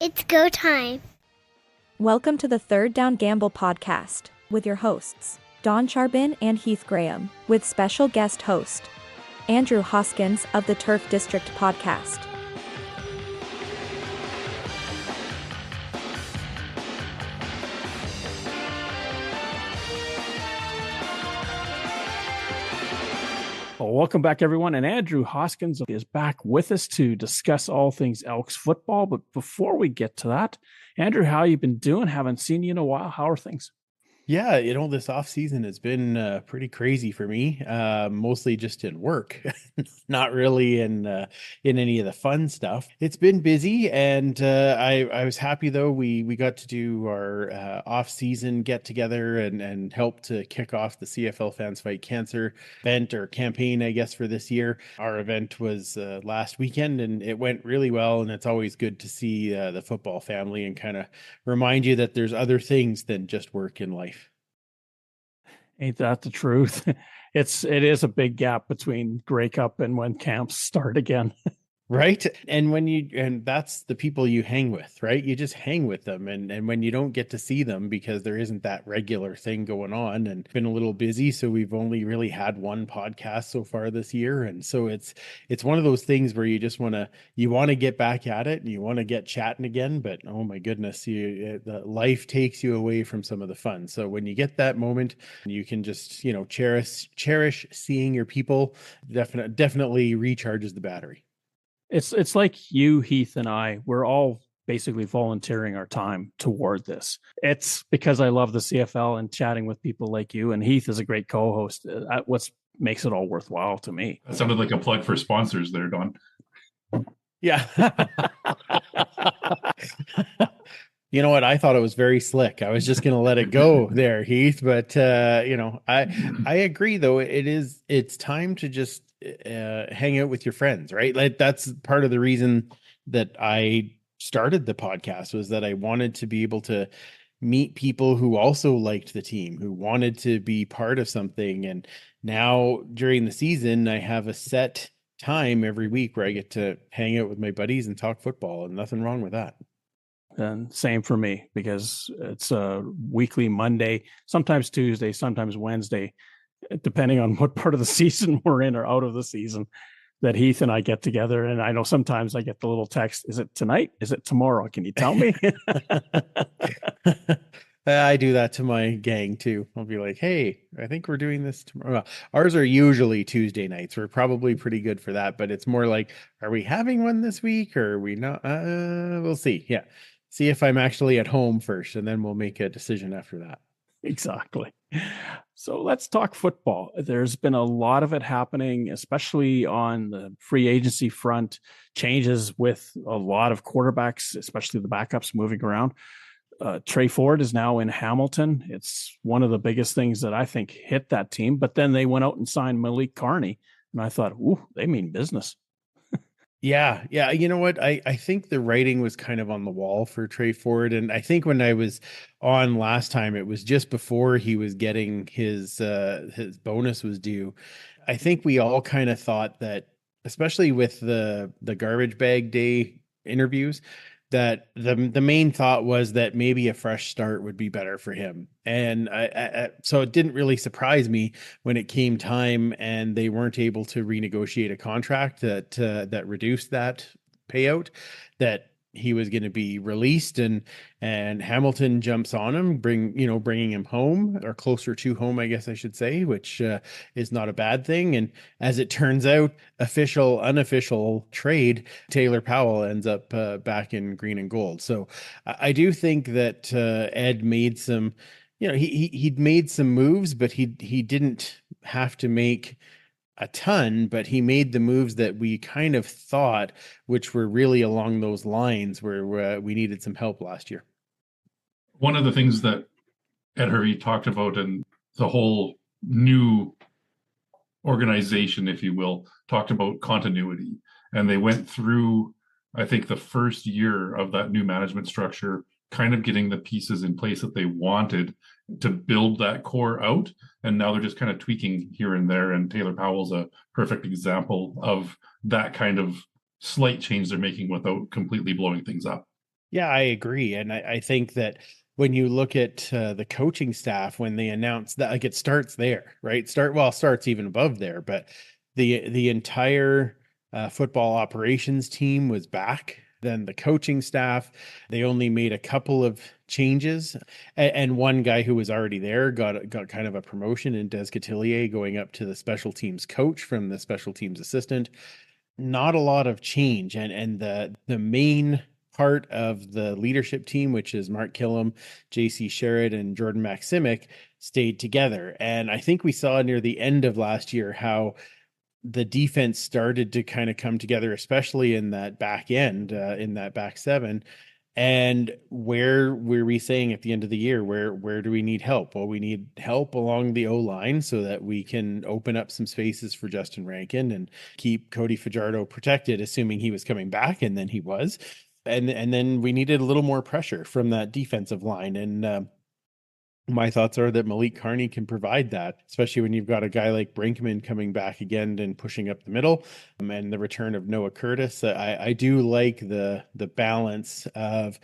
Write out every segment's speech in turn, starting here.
It's go time. Welcome to the Third Down Gamble podcast with your hosts, Don Charbin and Heath Graham, with special guest host, Andrew Hoskins of the Turf District podcast. Well, welcome back, everyone. And Andrew Hoskins is back with us to discuss all things Elks football. But before we get to that, Andrew, how you been doing? Haven't seen you in a while. How are things? Yeah, this off season has been pretty crazy for me. Mostly just in work, not really in any of the fun stuff. It's been busy, and I was happy though. We got to do our off season get together and help to kick off the CFL Fans Fight Cancer event or campaign, I guess, for this year. Our event was last weekend, and it went really well. And it's always good to see the football family and kind of remind you that there's other things than just work in life. Ain't that the truth? It is a big gap between Grey Cup and when camps start again. Right. And that's the people you hang with, right? You just hang with them. And when you don't get to see them because there isn't that regular thing going on, and been a little busy. So we've only really had one podcast so far this year. And so it's one of those things where you just want to get back at it and you want to get chatting again. But oh my goodness, the life takes you away from some of the fun. So when you get that moment, you can just, cherish seeing your people. Definitely recharges the battery. It's like you, Heath, and we're all basically volunteering our time toward this. It's because I love the CFL and chatting with people like you, and Heath is a great co-host. What makes it all worthwhile to me. That sounded like a plug for sponsors there, Don. Yeah. You know what? I thought it was very slick. I was just going to let it go there, Heath. But, I agree, though. It's time to just hang out with your friends, right? Like that's part of the reason that I started the podcast, was that I wanted to be able to meet people who also liked the team, who wanted to be part of something. And now during the season, I have a set time every week where I get to hang out with my buddies and talk football, and nothing wrong with that. And same for me, because it's a weekly Monday, sometimes Tuesday, sometimes Wednesday, depending on what part of the season we're in or out of the season, that Heath and I get together. And I know sometimes I get the little text, is it tonight? Is it tomorrow? Can you tell me? I do that to my gang too. I'll be like, hey, I think we're doing this tomorrow. Well, ours are usually Tuesday nights. We're probably pretty good for that, but it's more like, are we having one this week or are we not? We'll see. Yeah. See if I'm actually at home first, and then we'll make a decision after that. Exactly. So let's talk football. There's been a lot of it happening, especially on the free agency front, changes with a lot of quarterbacks, especially the backups moving around. Trey Ford is now in Hamilton. It's one of the biggest things that I think hit that team. But then they went out and signed Malik Carney. And I thought, ooh, they mean business. Yeah. You know what? I think the writing was kind of on the wall for Trey Ford. And I think when I was on last time, it was just before he was getting his bonus was due. I think we all kind of thought that, especially with the garbage bag day interviews, that the main thought was that maybe a fresh start would be better for him. And so it didn't really surprise me when it came time and they weren't able to renegotiate a contract that reduced that payout, that he was going to be released, and Hamilton jumps on him, bringing him home, or closer to home, I guess I should say, which is not a bad thing. And as it turns out, official, unofficial trade, Taylor Powell ends up back in green and gold. So I do think that Ed made some, he'd made some moves, but he didn't have to make a ton, but he made the moves that we kind of thought, which were really along those lines where we needed some help last year. One of the things that Ed Hervey talked about, and the whole new organization, if you will, talked about continuity. And they went through, I think, the first year of that new management structure, kind of getting the pieces in place that they wanted to build that core out. And now they're just kind of tweaking here and there. And Taylor Powell's a perfect example of that kind of slight change they're making without completely blowing things up. Yeah, I agree. And I think that when you look at the coaching staff, when they announce that, like, it starts there, right? Starts even above there, but the entire football operations team was back. Then the coaching staff, they only made a couple of changes, and one guy who was already there got kind of a promotion in Des Cotillier, going up to the special teams coach from the special teams assistant. Not a lot of change, and the main part of the leadership team, which is Mark Killam, JC Sherrod, and Jordan Maximic, stayed together. And I think we saw near the end of last year how the defense started to kind of come together, especially in that back end, in that back seven. And where were we saying at the end of the year, where do we need help? Well, we need help along the O line so that we can open up some spaces for Justin Rankin and keep Cody Fajardo protected, assuming he was coming back, and then he was. And then we needed a little more pressure from that defensive line. And my thoughts are that Malik Carney can provide that, especially when you've got a guy like Brinkman coming back again and pushing up the middle, and the return of Noah Curtis. I do like the balance of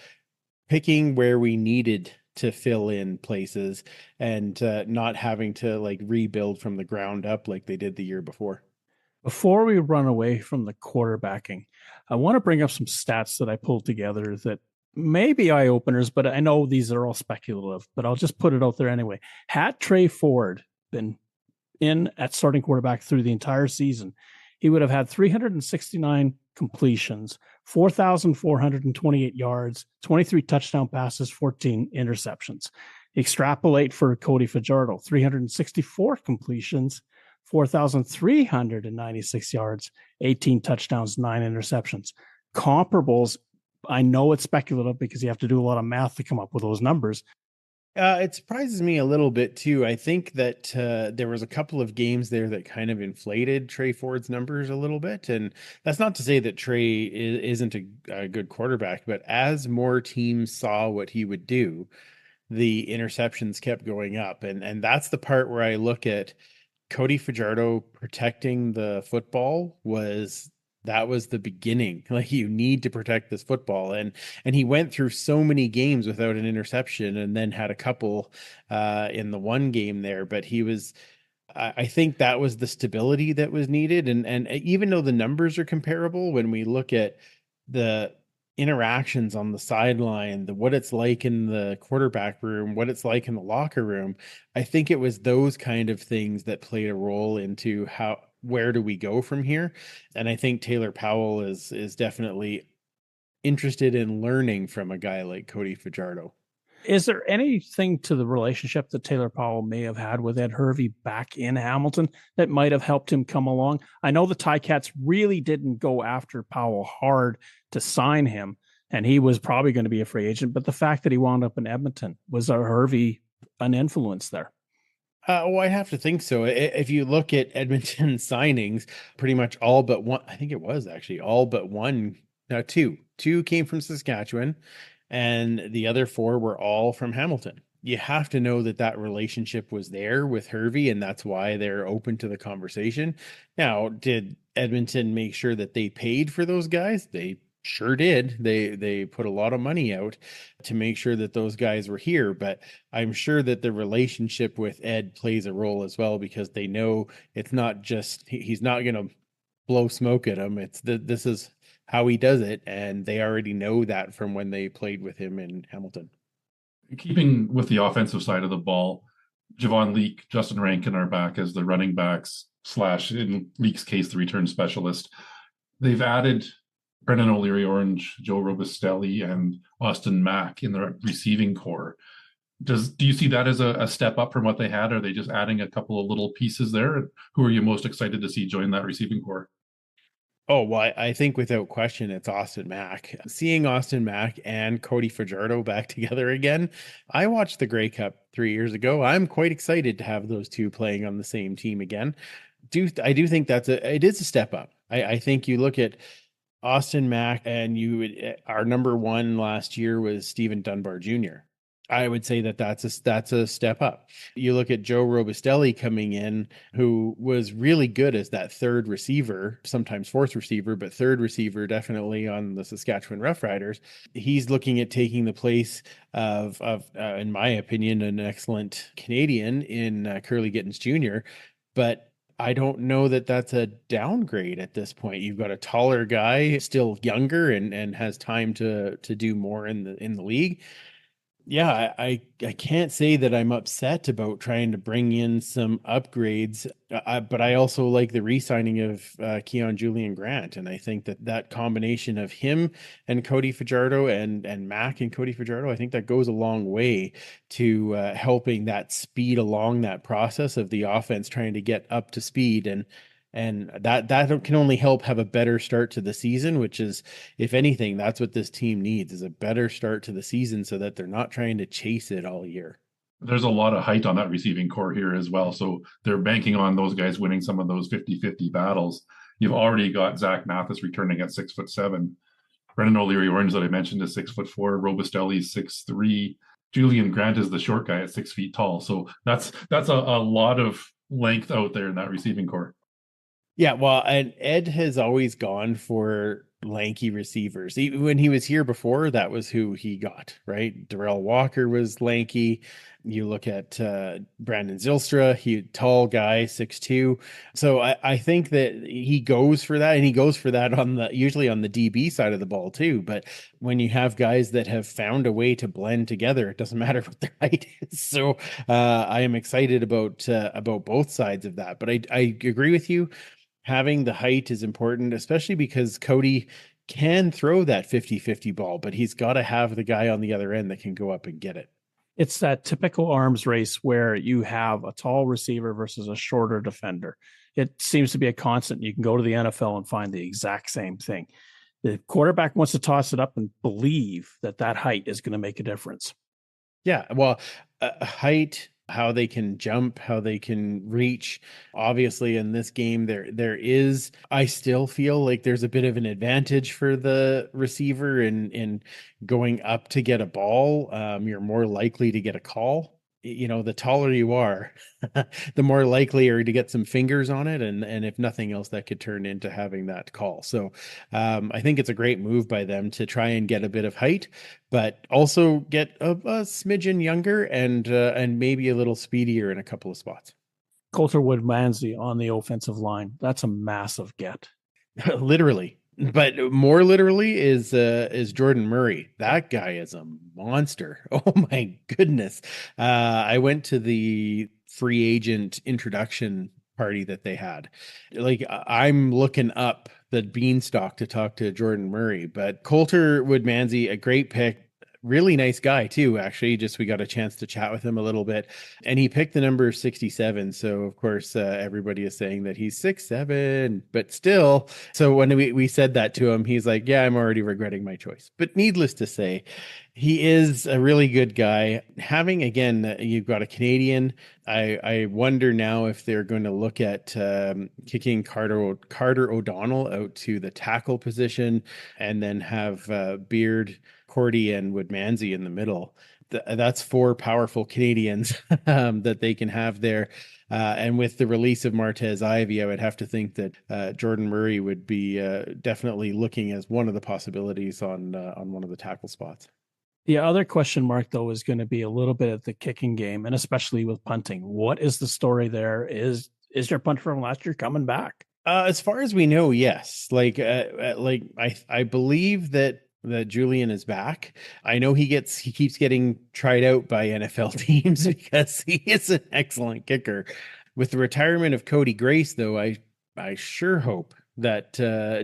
picking where we needed to fill in places, and not having to like rebuild from the ground up like they did the year before. Before we run away from the quarterbacking, I want to bring up some stats that I pulled together that may be eye openers, but I know these are all speculative, but I'll just put it out there anyway. Had Trey Ford been in at starting quarterback through the entire season, he would have had 369 completions, 4,428 yards, 23 touchdown passes, 14 interceptions. Extrapolate for Cody Fajardo, 364 completions, 4,396 yards, 18 touchdowns, 9 interceptions. Comparables, I know it's speculative because you have to do a lot of math to come up with those numbers. It surprises me a little bit too. I think that there was a couple of games there that kind of inflated Trey Ford's numbers a little bit, and that's not to say that Trey isn't a good quarterback, but as more teams saw what he would do, the interceptions kept going up, and that's the part where I look at Cody Fajardo protecting the football. That was the beginning. Like, you need to protect this football, and he went through so many games without an interception, and then had a couple in the one game there. But I think that was the stability that was needed, and even though the numbers are comparable, when we look at the interactions on the sideline, what it's like in the quarterback room, what it's like in the locker room, I think it was those kind of things that played a role into where do we go from here. And I think Taylor Powell is definitely interested in learning from a guy like Cody Fajardo. Is there anything to the relationship that Taylor Powell may have had with Ed Hervey back in Hamilton that might have helped him come along? I know the Ticats really didn't go after Powell hard to sign him, and he was probably going to be a free agent, but the fact that he wound up in Edmonton, was Hervey an influence there? Well, I have to think so. If you look at Edmonton signings, pretty much all but one, I think it was actually all but one, no, two came from Saskatchewan, and the other four were all from Hamilton. You have to know that relationship was there with Hervey, and that's why they're open to the conversation. Now, did Edmonton make sure that they paid for those guys? They sure did. They put a lot of money out to make sure that those guys were here, but I'm sure that the relationship with Ed plays a role as well, because they know it's not just he's not going to blow smoke at them. This is how he does it, and they already know that from when they played with him in Hamilton. Keeping with the offensive side of the ball, Javon Leake, Justin Rankin are back as the running backs / in Leake's case, the return specialist. They've added Brennan O'Leary-Orange, Joe Robustelli, and Austin Mack in the receiving core. Do you see that as a step up from what they had? Are they just adding a couple of little pieces there? Who are you most excited to see join that receiving core? Oh, well, I think without question, it's Austin Mack. Seeing Austin Mack and Cody Fajardo back together again. I watched the Grey Cup 3 years ago. I'm quite excited to have those two playing on the same team again. I do think it is a step up. I think you look at Austin Mack, and our number one last year was Stephen Dunbar Jr. I would say that that's a step up. You look at Joe Robustelli coming in, who was really good as that third receiver, sometimes fourth receiver, but third receiver definitely on the Saskatchewan Roughriders. He's looking at taking the place of in my opinion, an excellent Canadian in Curly Gittens Jr. But I don't know that that's a downgrade at this point. You've got a taller guy, still younger, and has time to do more in the league. Yeah, I can't say that I'm upset about trying to bring in some upgrades, but I also like the re-signing of Keon Julian Grant, and I think that that combination of him and Cody Fajardo and Mac and Cody Fajardo, I think that goes a long way to helping that speed along that process of the offense trying to get up to speed, and that can only help have a better start to the season, which is, if anything, that's what this team needs, is a better start to the season so that they're not trying to chase it all year. There's a lot of height on that receiving core here as well. So they're banking on those guys winning some of those 50-50 battles. You've already got Zach Mathis returning at 6'7". Brendan O'Leary Orange that I mentioned is 6'4". Robustelli is 6'3". Julian Grant is the short guy at 6 feet tall. So that's a lot of length out there in that receiving core. Yeah, well, and Ed has always gone for lanky receivers. Even when he was here before, that was who he got, right? Darrell Walker was lanky. You look at Brandon Zylstra, he tall guy, 6'2". So I think that he goes for that, and he goes for that usually on the DB side of the ball too. But when you have guys that have found a way to blend together, it doesn't matter what their height is. So I am excited about both sides of that. But I agree with you. Having the height is important, especially because Cody can throw that 50-50 ball, but he's got to have the guy on the other end that can go up and get it. It's that typical arms race where you have a tall receiver versus a shorter defender. It seems to be a constant. You can go to the NFL and find the exact same thing. The quarterback wants to toss it up and believe that height is going to make a difference. Yeah, well, height, how they can jump, how they can reach. Obviously, in this game, I still feel like there's a bit of an advantage for the receiver in going up to get a ball. You're more likely to get a call. You know, the taller you are, the more likely are to get some fingers on it. And if nothing else, that could turn into having that call. So I think it's a great move by them to try and get a bit of height, but also get a smidgen younger and maybe a little speedier in a couple of spots. Coulter Wood-Manzi on the offensive line. That's a massive get. Literally. But more literally is Jordan Murray. That guy is a monster. Oh my goodness. I went to the free agent introduction party that they had. Like, I'm looking up the beanstalk to talk to Jordan Murray, but Coulter Wood-Manzi, a great pick. Really nice guy too, actually. Just we got a chance to chat with him a little bit, and he picked the number 67. So of course, everybody is saying that he's 6'7", but still. So when we said that to him, he's like, "Yeah, I'm already regretting my choice." But needless to say, he is a really good guy. Having, again, you've got a Canadian. I wonder now if they're going to look at kicking Carter O'Donnell out to the tackle position, and then have Beard, Cordy, and Wood-Manzi in the middle. That's 4 powerful Canadians that they can have there. And with the release of Martez Ivey, I would have to think that Jordan Murray would be definitely looking as one of the possibilities on one of the tackle spots. The other question mark, though, is going to be a little bit at the kicking game, and especially with punting. What is the story there? Is your punter from last year coming back? As far as we know, yes. I believe that Julian is back. I know he keeps getting tried out by NFL teams because he is an excellent kicker. With the retirement of Cody Grace, though, I sure hope that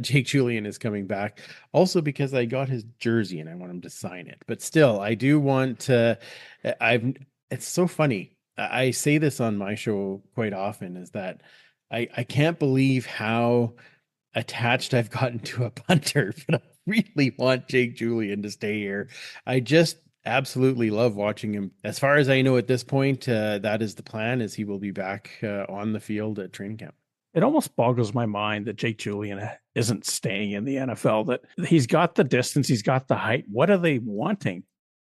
Jake Julian is coming back. Also because I got his jersey and I want him to sign it. But still, I do want to. It's so funny. I say this on my show quite often, is that I can't believe how attached I've gotten to a punter, but I really want Jake Julian to stay here. I just absolutely love watching him. As far as I know at this point, that is the plan, is he will be back on the field at training camp. It almost boggles my mind that Jake Julian isn't staying in the NFL, that he's got the distance, he's got the height. What are they wanting?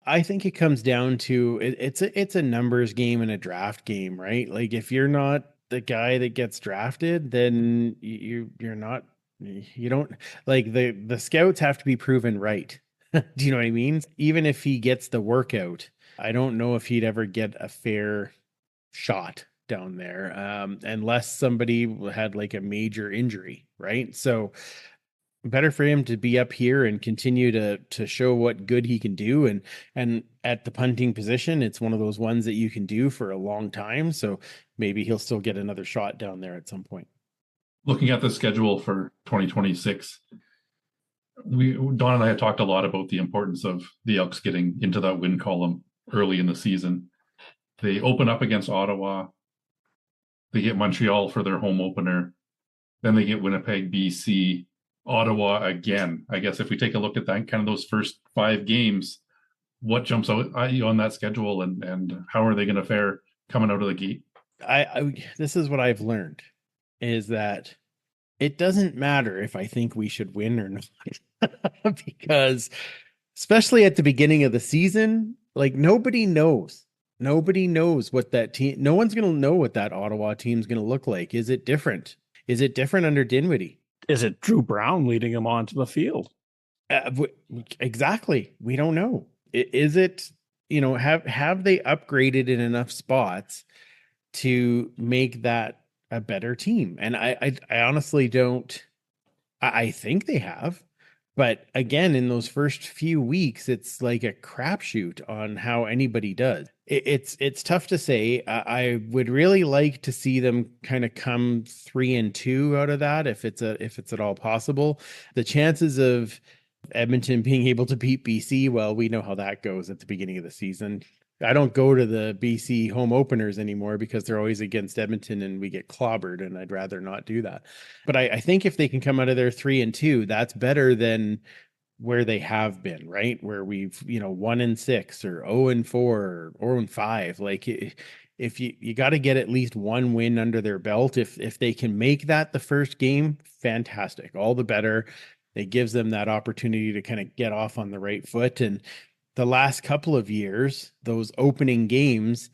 I think it comes down to it's a numbers game and a draft game, right? Like if you're not the guy that gets drafted, then you're not you don't like the scouts have to be proven right. Do you know what I mean? Even if he gets the workout, I don't know if he'd ever get a fair shot down there, unless somebody had like a major injury, right? So better for him to be up here and continue to show what good he can do. And at the punting position, it's one of those ones that you can do for a long time. So maybe he'll still get another shot down there at some point. Looking at the schedule for 2026, Don and I had talked a lot about the importance of the Elks getting into that win column early in the season. They open up against Ottawa. They get Montreal for their home opener. Then they get Winnipeg, BC, Ottawa again. I guess if we take a look at that, kind of those first 5 games, what jumps out at you on that schedule, and how are they going to fare coming out of the gate? I this is what I've learned is that it doesn't matter if I think we should win or not, because especially at the beginning of the season, like nobody knows what that team, no one's going to know what that Ottawa team's going to look like. Is it different? Is it different under Dinwiddie? Is it Drew Brown leading him onto the field? Exactly. We don't know. Is it, have they upgraded in enough spots to make that a better team? And I honestly don't. I think they have, but again, in those first few weeks, it's like a crapshoot on how anybody does. It's tough to say. I would really like to see them kind of come 3-2 out of that, if it's at all possible. The chances of Edmonton being able to beat BC, well, we know how that goes at the beginning of the season. I don't go to the BC home openers anymore because they're always against Edmonton and we get clobbered, and I'd rather not do that. But I think if they can come out of there 3-2, that's better than where they have been, right? Where we've, 1-6 or 0-4 or 0-5. Like if you got to get at least one win under their belt. If they can make that the first game, fantastic. All the better. It gives them that opportunity to kind of get off on the right foot. And the last couple of years, those opening games,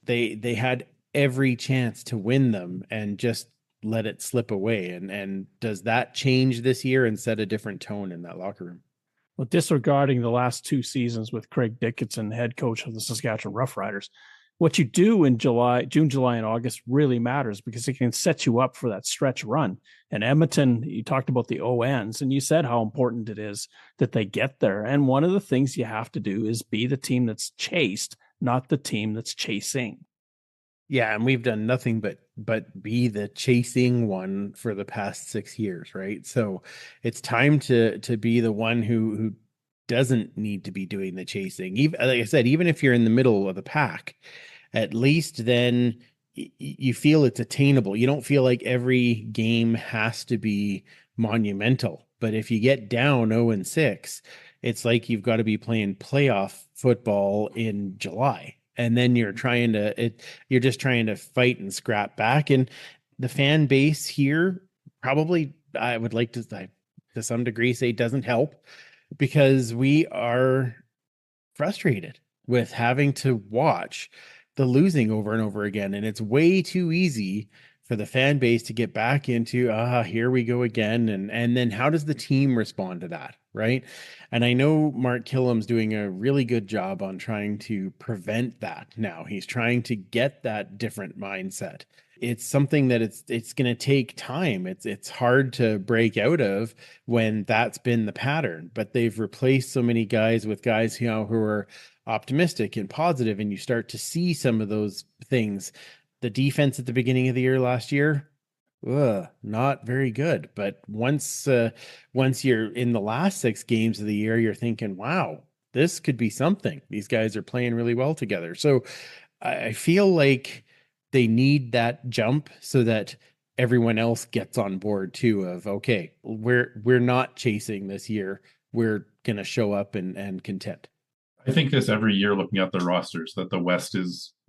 they had every chance to win them and just let it slip away. And does that change this year and set a different tone in that locker room? Well, disregarding the last 2 seasons with Craig Dickinson, head coach of the Saskatchewan Roughriders, what you do in June, July, and August really matters because it can set you up for that stretch run. And Edmonton, you talked about the ONs, and you said how important it is that they get there. And one of the things you have to do is be the team that's chased, not the team that's chasing. Yeah, and we've done nothing but be the chasing one for the past 6 years, right? So it's time to be the one who doesn't need to be doing the chasing. Even like I said, even if you're in the middle of the pack, at least then you feel it's attainable. You don't feel like every game has to be monumental. But if you get down 0-6, it's like you've got to be playing playoff football in July. And then you're just trying to fight and scrap back. And the fan base here probably, I would like to some degree say, doesn't help, because we are frustrated with having to watch the losing over and over again. And it's way too easy for the fan base to get back into, here we go again. And then how does the team respond to that? Right. And I know Mark Killam's doing a really good job on trying to prevent that now. He's trying to get that different mindset. It's something that it's going to take time. It's hard to break out of when that's been the pattern, but they've replaced so many guys with guys, who are optimistic and positive, and you start to see some of those things. The defense at the beginning of the year last year, not very good. But once you're in the last 6 games of the year, you're thinking, wow, this could be something. These guys are playing really well together. So I feel like they need that jump so that everyone else gets on board too, of, okay, we're not chasing this year. We're going to show up and contend. I think this every year, looking at the rosters, that the West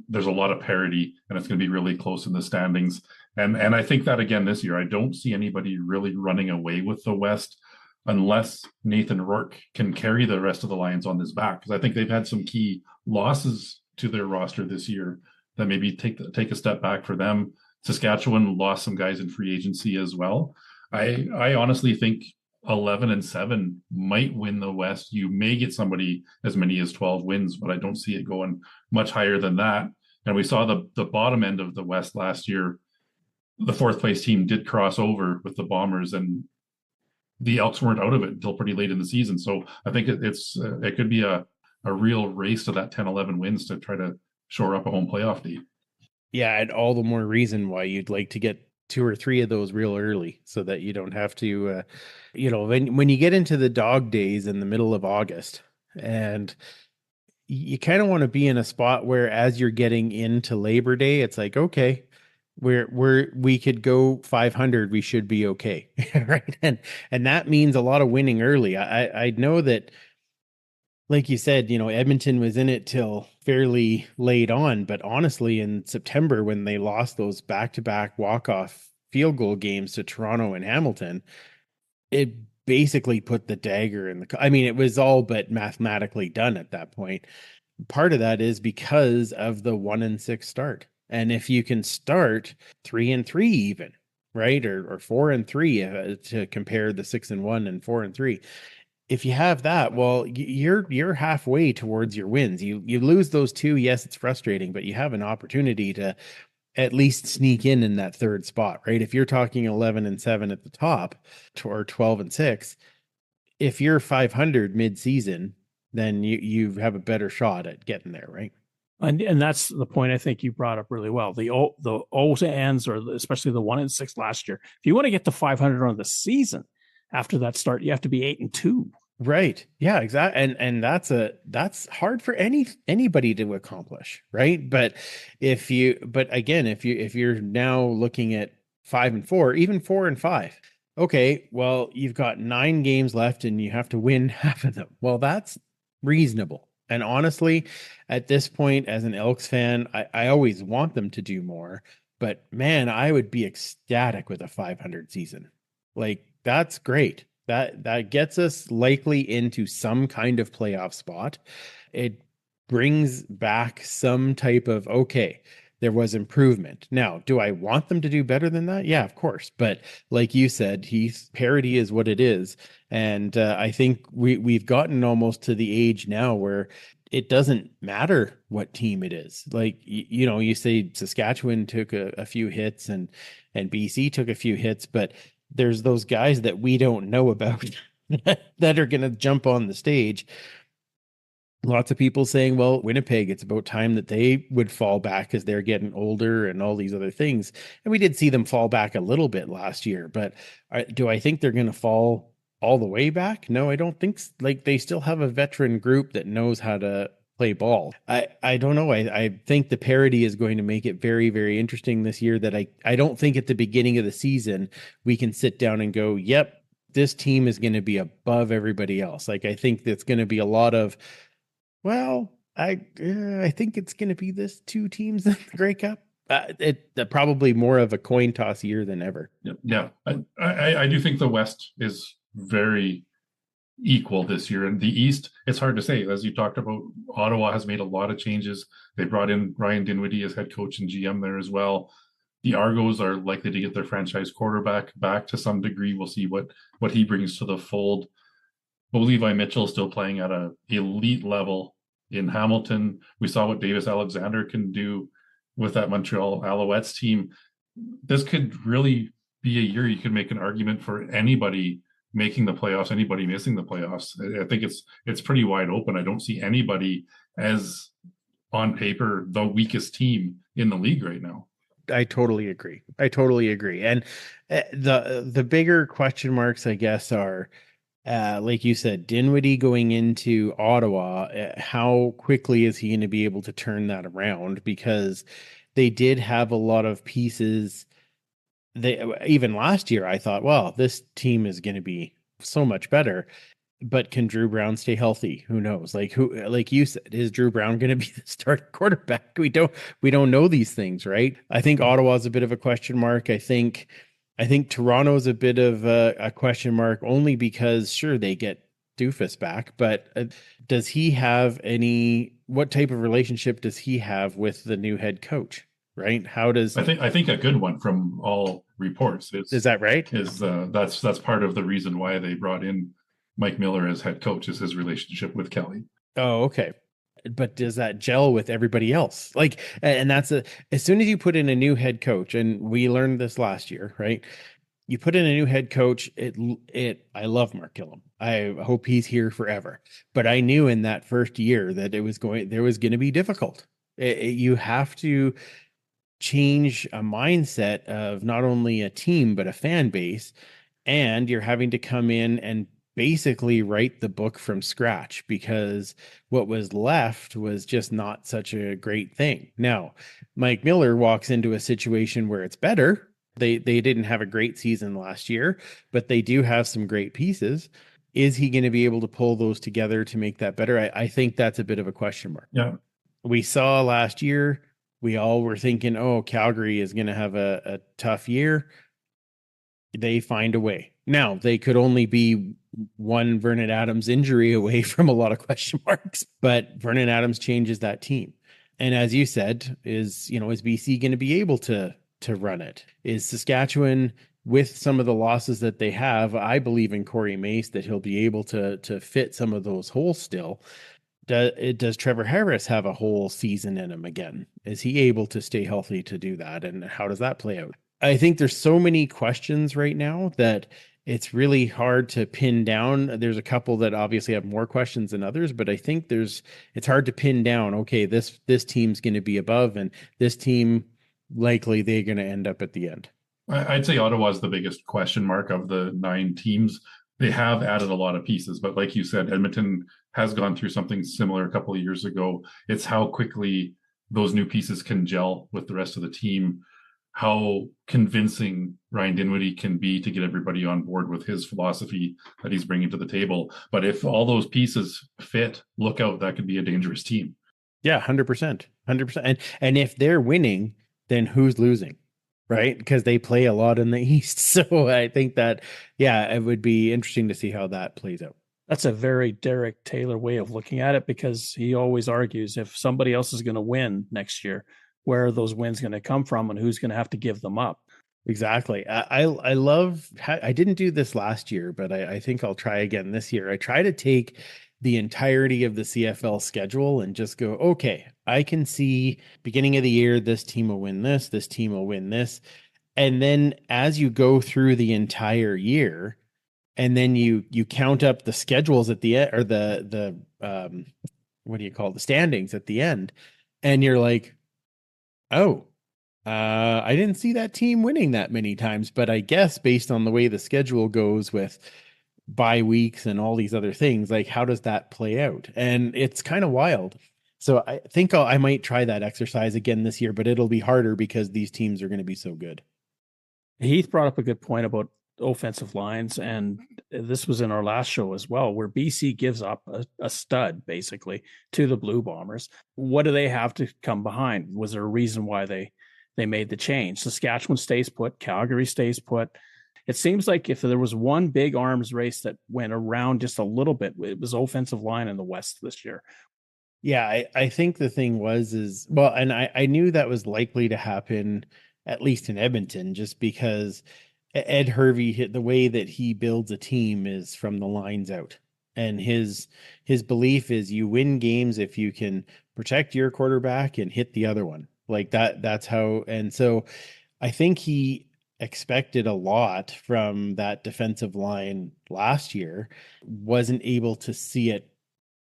there's a lot of parity and it's going to be really close in the standings. And I think that again this year, I don't see anybody really running away with the West. unless Nathan Rourke can carry the rest of the Lions on his back. Because I think they've had some key losses to their roster this year that maybe take a step back for them. Saskatchewan lost some guys in free agency as well. I honestly think 11-7 might win the West. You may get somebody as many as 12 wins, but I don't see it going much higher than that. And we saw the bottom end of the West last year. The fourth place team did cross over with the Bombers, and the Elks weren't out of it until pretty late in the season. So I think it could be a real race to that 10-11 wins to try to shore up a home playoff date. Yeah, and all the more reason why you'd like to get 2 or 3 of those real early so that you don't have to, when you get into the dog days in the middle of August, and you kind of want to be in a spot where as you're getting into Labor Day, it's like, okay, we could go 500, we should be okay. Right. And that means a lot of winning early. I know that, like you said, Edmonton was in it till fairly late on, but honestly, in September, when they lost those back-to-back walk-off field goal games to Toronto and Hamilton, it basically put the dagger in the, it was all but mathematically done at that point. Part of that is because of the 1-6 start. And if you can start 3-3 even, right? Or 4-3 to compare the 6-1 and 4-3. If you have that, well, you're halfway towards your wins. You lose those 2. Yes, it's frustrating, but you have an opportunity to at least sneak in that third spot, right? If you're talking 11-7 at the top or 12-6, if you're 500 mid-season, then you have a better shot at getting there, right? And that's the point I think you brought up really well. The O's ends, or especially the 1-6 last year. If you want to get to 500 on the season after that start, you have to be 8-2. Right. Yeah, exactly. And that's hard for anybody to accomplish, right? But if you're now looking at 5-4, even 4-5, okay, well, you've got 9 games left and you have to win half of them. Well, that's reasonable. And honestly, at this point, as an Elks fan, I always want them to do more, but man, I would be ecstatic with a 500 season. Like, that's great. That gets us likely into some kind of playoff spot. It brings back some type of, okay, there was improvement. Now, do I want them to do better than that? Yeah, of course. But like you said, Heath, parity is what it is. And I think we've gotten almost to the age now where it doesn't matter what team it is. Like, you say Saskatchewan took a few hits and BC took a few hits, but there's those guys that we don't know about that are going to jump on the stage. Lots of people saying, well, Winnipeg, it's about time that they would fall back because they're getting older and all these other things. And we did see them fall back a little bit last year, but do I think they're going to fall all the way back? No, I don't think. Like, they still have a veteran group that knows how to play ball. I don't know. I think the parity is going to make it very, very interesting this year, that I don't think at the beginning of the season we can sit down and go, yep, this team is going to be above everybody else. Like, I think that's going to be a lot of, well, I think it's going to be this 2 teams in the Grey Cup. Probably more of a coin toss year than ever. Yeah. I do think the West is very equal this year. And the East, it's hard to say. As you talked about, Ottawa has made a lot of changes. They brought in Ryan Dinwiddie as head coach and GM there as well. The Argos are likely to get their franchise quarterback back to some degree. We'll see what he brings to the fold. But Levi Mitchell is still playing at an elite level in Hamilton. We saw what Davis Alexander can do with that Montreal Alouettes team. This could really be a year you could make an argument for anybody making the playoffs, anybody missing the playoffs. I think it's pretty wide open. I don't see anybody as, on paper, the weakest team in the league right now. I totally agree. And the bigger question marks, I guess, are, like you said, Dinwiddie going into Ottawa. How quickly is he going to be able to turn that around? Because they did have a lot of pieces. Even last year, I thought, well, this team is going to be so much better. But can Drew Brown stay healthy? Who knows? Like you said, is Drew Brown going to be the starting quarterback? We don't know these things, right? I think Ottawa's a bit of a question mark. I think I think Toronto's a bit of a question mark only because sure they get Doofus back, but does he have what type of relationship does he have with the new head coach? Right? How does I think a good one from all reports is that right? Is that's part of the reason why they brought in Mike Miller as head coach, is his relationship with Kelly. Oh, okay. But does that gel with everybody else? Like, and that's as soon as you put in a new head coach, and we learned this last year, right? You put in a new head coach. I love Mark Gillum. I hope he's here forever. But I knew in that first year that there was going to be difficult. You have to change a mindset of not only a team but a fan base, and you're having to come in and basically write the book from scratch because what was left was just not such a great thing. Now, Mike Miller walks into a situation where it's better. They didn't have a great season last year, but they do have some great pieces. Is he going to be able to pull those together to make that better? I think that's a bit of a question mark. Yeah. We saw last year, we all were thinking, oh, Calgary is going to have a tough year. They find a way. Now, they could only be one Vernon Adams injury away from a lot of question marks, but Vernon Adams changes that team. And as you said, is BC going to be able to run it? Is Saskatchewan, with some of the losses that they have, I believe in Corey Mace that he'll be able to fit some of those holes still. Does Trevor Harris have a whole season in him again? Is he able to stay healthy to do that? And how does that play out? I think there's so many questions right now that it's really hard to pin down. There's a couple that obviously have more questions than others, but I think it's hard to pin down, okay, this team's going to be above and this team likely they're going to end up at the end. I'd say Ottawa's the biggest question mark of the 9 teams. They have added a lot of pieces, but like you said, Edmonton has gone through something similar a couple of years ago. It's how quickly those new pieces can gel with the rest of the team, how convincing Ryan Dinwiddie can be to get everybody on board with his philosophy that he's bringing to the table. But if all those pieces fit, look out, that could be a dangerous team. Yeah, 100%. 100%. And if they're winning, then who's losing? Right? Because they play a lot in the East. So I think that, yeah, it would be interesting to see how that plays out. That's a very Derek Taylor way of looking at it, because he always argues if somebody else is going to win next year, where are those wins going to come from and who's going to have to give them up? Exactly. I love, I didn't do this last year, but I think I'll try again this year. I try to take the entirety of the CFL schedule and just go, okay, I can see beginning of the year, this team will win this team will win this. And then as you go through the entire year, and then you count up the schedules at the end, or the what do you call it? The standings at the end. And you're like, oh, I didn't see that team winning that many times, but I guess based on the way the schedule goes with bye weeks and all these other things, like how does that play out? And it's kind of wild. So I think I might try that exercise again this year, but it'll be harder because these teams are going to be so good. Heath brought up a good point about offensive lines, and this was in our last show as well, where BC gives up a stud basically to the Blue Bombers. What do they have to come behind? Was there a reason why they made the change? Saskatchewan stays put, Calgary stays put. It seems like if there was one big arms race that went around just a little bit, it was offensive line in the West this year. Yeah, I think the thing well, and I knew that was likely to happen, at least in Edmonton, just because Ed Hervey hit the way that he builds a team is from the lines out. And his belief is you win games if you can protect your quarterback and hit the other one. Like that's how. And so I think he expected a lot from that defensive line last year, wasn't able to see it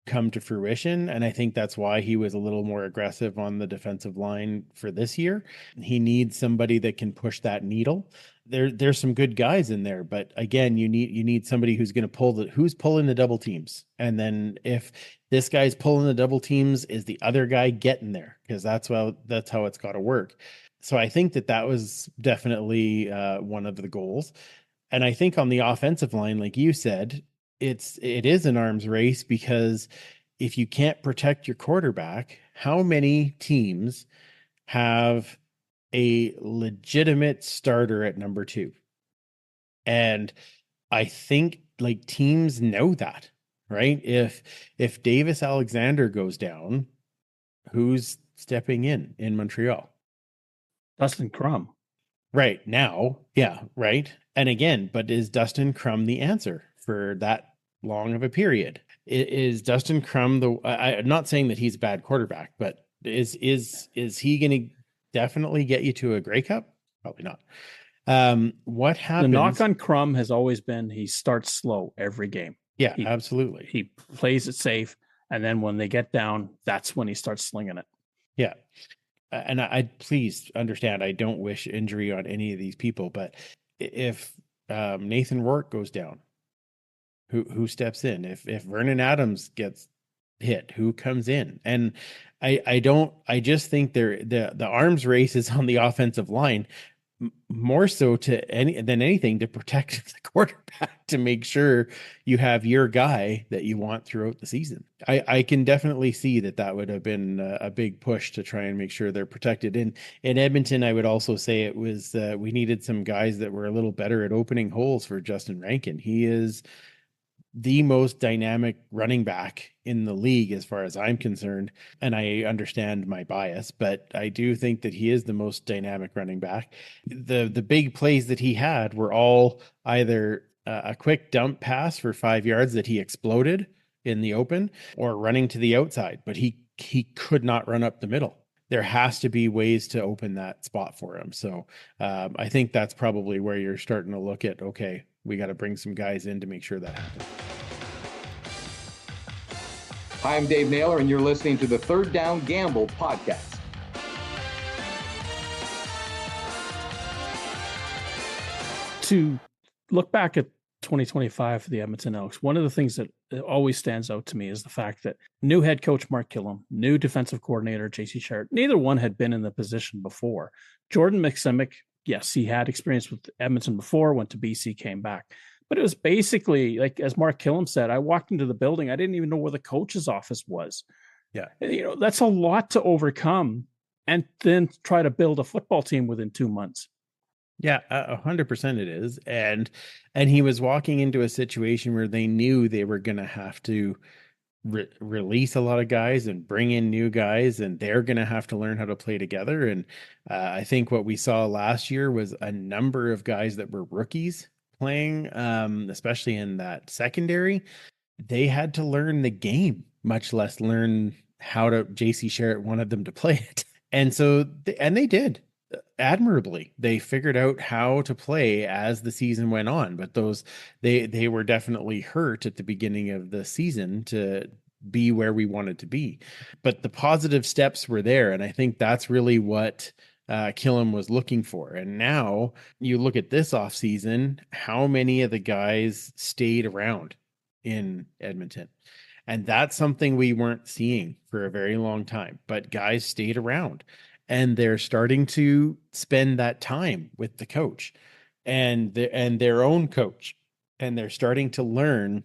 come to fruition. And I think that's why he was a little more aggressive on the defensive line for this year. He needs somebody that can push that needle. There's some good guys in there, but again, you need somebody who's going to who's pulling the double teams. And then if this guy's pulling the double teams, is the other guy getting there? Because that's how it's got to work. So I think that was definitely one of the goals. And I think on the offensive line, like you said, it is an arms race, because if you can't protect your quarterback, how many teams have a legitimate starter at number 2? And I think like teams know that, right? If Davis Alexander goes down, who's stepping in Montreal? Dustin Crum. Right now, yeah, right. And again, but is Dustin Crum the answer for that long of a period? Is Dustin Crum I'm not saying that he's a bad quarterback, but is he going to definitely get you to a Grey Cup? Probably not. What happens? The knock on Crum has always been he starts slow every game. Yeah, he, absolutely. He plays it safe, and then when they get down, that's when he starts slinging it. Yeah. And I please understand, I don't wish injury on any of these people, but if Nathan Rourke goes down, who steps in? If Vernon Adams gets hit, who comes in? And I just think the arms race is on the offensive line more so than anything to protect the quarterback, to make sure you have your guy that you want throughout the season. I can definitely see that would have been a big push to try and make sure they're protected. In Edmonton, I would also say it was we needed some guys that were a little better at opening holes for Justin Rankin. He is the most dynamic running back in the league as far as I'm concerned. And I understand my bias, but I do think that he is the most dynamic running back. The big plays that he had were all either a quick dump pass for 5 yards that he exploded in the open, or running to the outside, but he could not run up the middle. There has to be ways to open that spot for him. So I think that's probably where you're starting to look at, okay, we got to bring some guys in to make sure that happens. Hi, I'm Dave Naylor, and you're listening to the Third Down Gamble podcast. To look back at 2025 for the Edmonton Elks, one of the things that always stands out to me is the fact that new head coach Mark Killam, new defensive coordinator J.C. Sherritt, neither one had been in the position before. Jordan McSimic, yes, he had experience with Edmonton before, went to BC, came back. But it was basically, like, as Mark Killam said, I walked into the building, I didn't even know where the coach's office was. Yeah. That's a lot to overcome, and then try to build a football team within 2 months. Yeah, 100% it is. And he was walking into a situation where they knew they were going to have to release a lot of guys and bring in new guys, and they're going to have to learn how to play together. And I think what we saw last year was a number of guys that were rookies playing, especially in that secondary. They had to learn the game, much less learn how to JC Sherritt wanted them to play it. And so, they did admirably. They figured out how to play as the season went on, but they were definitely hurt at the beginning of the season to be where we wanted to be. But the positive steps were there, and I think that's really what Killam was looking for. And now you look at this offseason, how many of the guys stayed around in Edmonton? And that's something we weren't seeing for a very long time, but guys stayed around, and they're starting to spend that time with the coach and their own coach. And they're starting to learn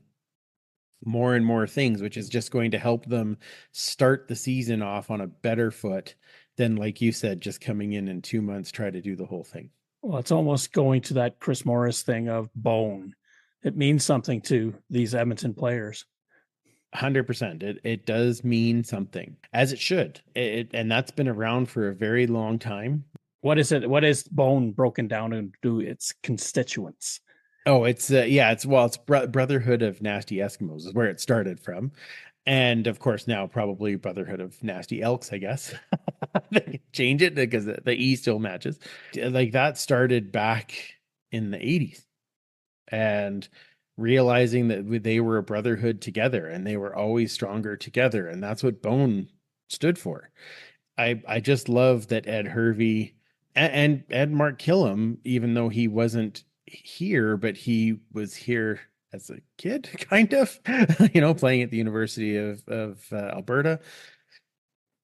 more and more things, which is just going to help them start the season off on a better foot than, like you said, just coming in 2 months, try to do the whole thing. Well, it's almost going to that Chris Morris thing of B.O.N.E. It means something to these Edmonton players. 100%. It does mean something, as it should. And that's been around for a very long time. What is it? What is B.O.N.E. broken down into its constituents? Oh, it's Brotherhood of Nasty Eskimos is where it started from. And of course, now probably Brotherhood of Nasty Elks, I guess. They can change it because the E still matches. Like, that started back in the 80s. And realizing that they were a brotherhood together, and they were always stronger together. And that's what B.O.N.E. stood for. I just love that Ed Hervey and Mark Killam, even though he wasn't here, but he was here as a kid, kind of, playing at the University of Alberta.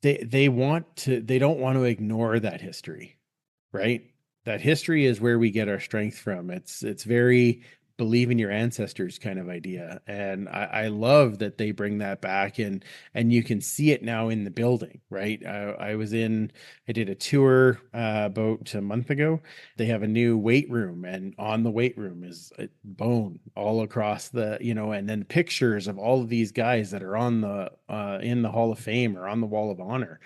They don't want to ignore that history, right? That history is where we get our strength from. It's very believe in your ancestors kind of idea. And I love that they bring that back, and you can see it now in the building, right? I did a tour about a month ago. They have a new weight room, and on the weight room is a bone all across the, and then pictures of all of these guys that are on the in the Hall of Fame or on the Wall of Honor.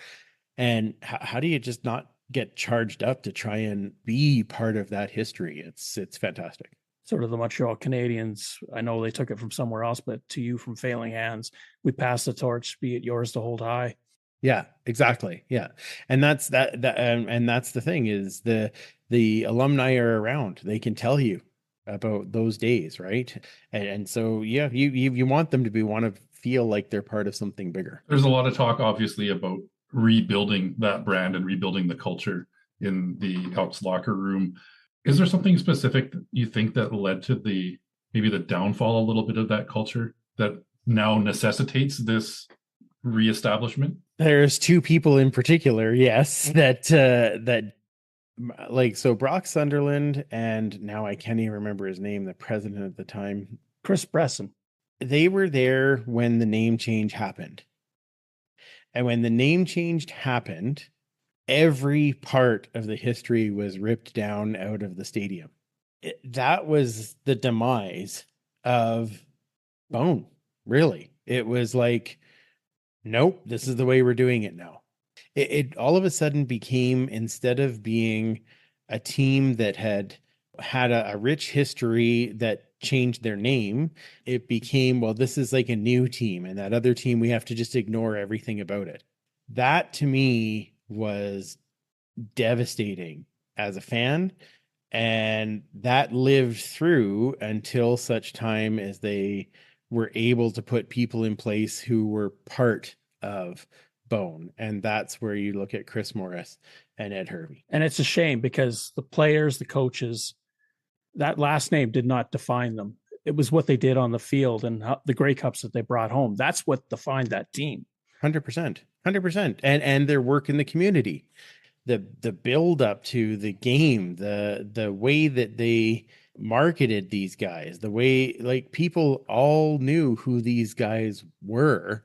And how do you just not get charged up to try and be part of that history? It's fantastic. Sort of the Montreal Canadiens. I know they took it from somewhere else, but to you from failing hands, we pass the torch, be it yours to hold high. Yeah, exactly. Yeah. And that's and that's the thing, is the alumni are around. They can tell you about those days, right? And so yeah, you want them to feel like they're part of something bigger. There's a lot of talk, obviously, about rebuilding that brand and rebuilding the culture in the Elks locker room. Is there something specific that you think that led to maybe the downfall a little bit of that culture that now necessitates this reestablishment? There's two people in particular, yes, that like, so Brock Sunderland, and now I can't even remember his name, the president at the time, Chris Bresson. They were there when the name change happened. And when the name change happened, every part of the history was ripped down out of the stadium. That was the demise of B.O.N.E, really. It was like, nope, this is the way we're doing it now. It all of a sudden became, instead of being a team that had a rich history that changed their name, it became, well, this is like a new team, and that other team, we have to just ignore everything about it. That to me was devastating as a fan, and that lived through until such time as they were able to put people in place who were part of B.O.N.E, and that's where you look at Chris Morris and Ed Hervey. And it's a shame, because the players, the coaches, that last name did not define them. It was what they did on the field and the Grey Cups that they brought home. That's what defined that team. 100%. And their work in the community, the build up to the game, the way that they marketed these guys, the way, like, people all knew who these guys were,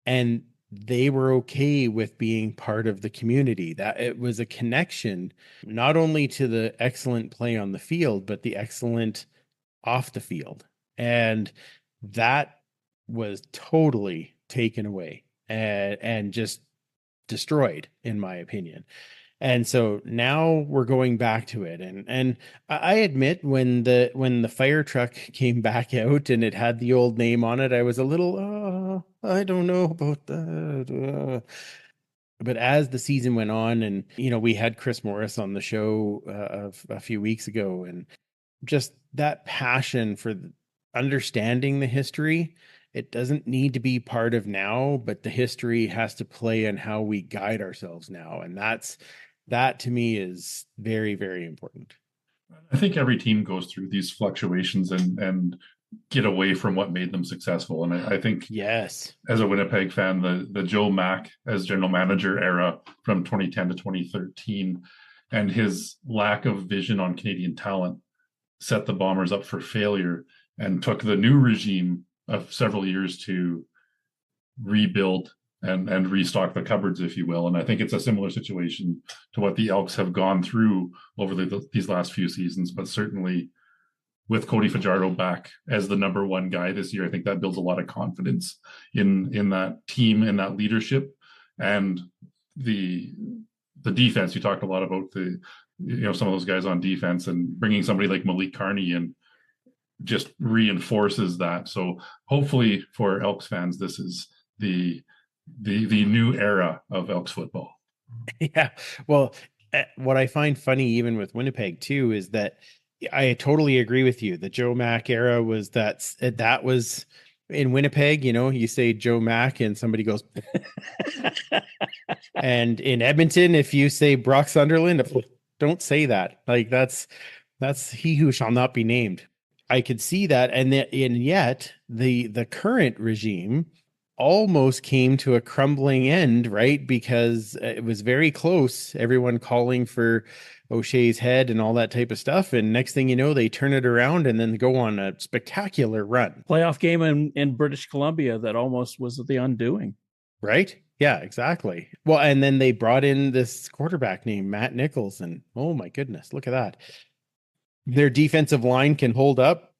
and they were okay with being part of the community. That it was a connection, not only to the excellent play on the field, but the excellent off the field. And that was totally taken away and just destroyed, in my opinion. And so now we're going back to it. And I admit, when the fire truck came back out and it had the old name on it, I was a little, I don't know about that. But as the season went on, and, we had Chris Morris on the show a few weeks ago, and just that passion for understanding the history, it doesn't need to be part of now, but the history has to play in how we guide ourselves now. And that to me is very, very important. I think every team goes through these fluctuations and get away from what made them successful. And I think, yes, as a Winnipeg fan, the Joe Mack as general manager era from 2010 to 2013 and his lack of vision on Canadian talent set the Bombers up for failure, and took the new regime of several years to rebuild and restock the cupboards, if you will. And I think it's a similar situation to what the Elks have gone through over these last few seasons. But certainly with Cody Fajardo back as the number one guy this year, I think that builds a lot of confidence in that team and that leadership. And the defense, you talked a lot about some of those guys on defense, and bringing somebody like Malik Carney in just reinforces that. So hopefully for Elks fans, this is the new era of Elks football. Yeah. Well, what I find funny, even with Winnipeg too, is that I totally agree with you. The Joe Mack era was that was in Winnipeg, you say Joe Mack and somebody goes, and in Edmonton, if you say Brock Sunderland, don't say that. Like, that's he who shall not be named. I could see that. And yet the current regime almost came to a crumbling end, right? Because it was very close. Everyone calling for O'Shea's head and all that type of stuff. And next thing you know, they turn it around and then go on a spectacular run. Playoff game in British Columbia that almost was the undoing. Right? Yeah, exactly. Well, and then they brought in this quarterback named Matt Nichols, and oh my goodness, look at that. Their defensive line can hold up.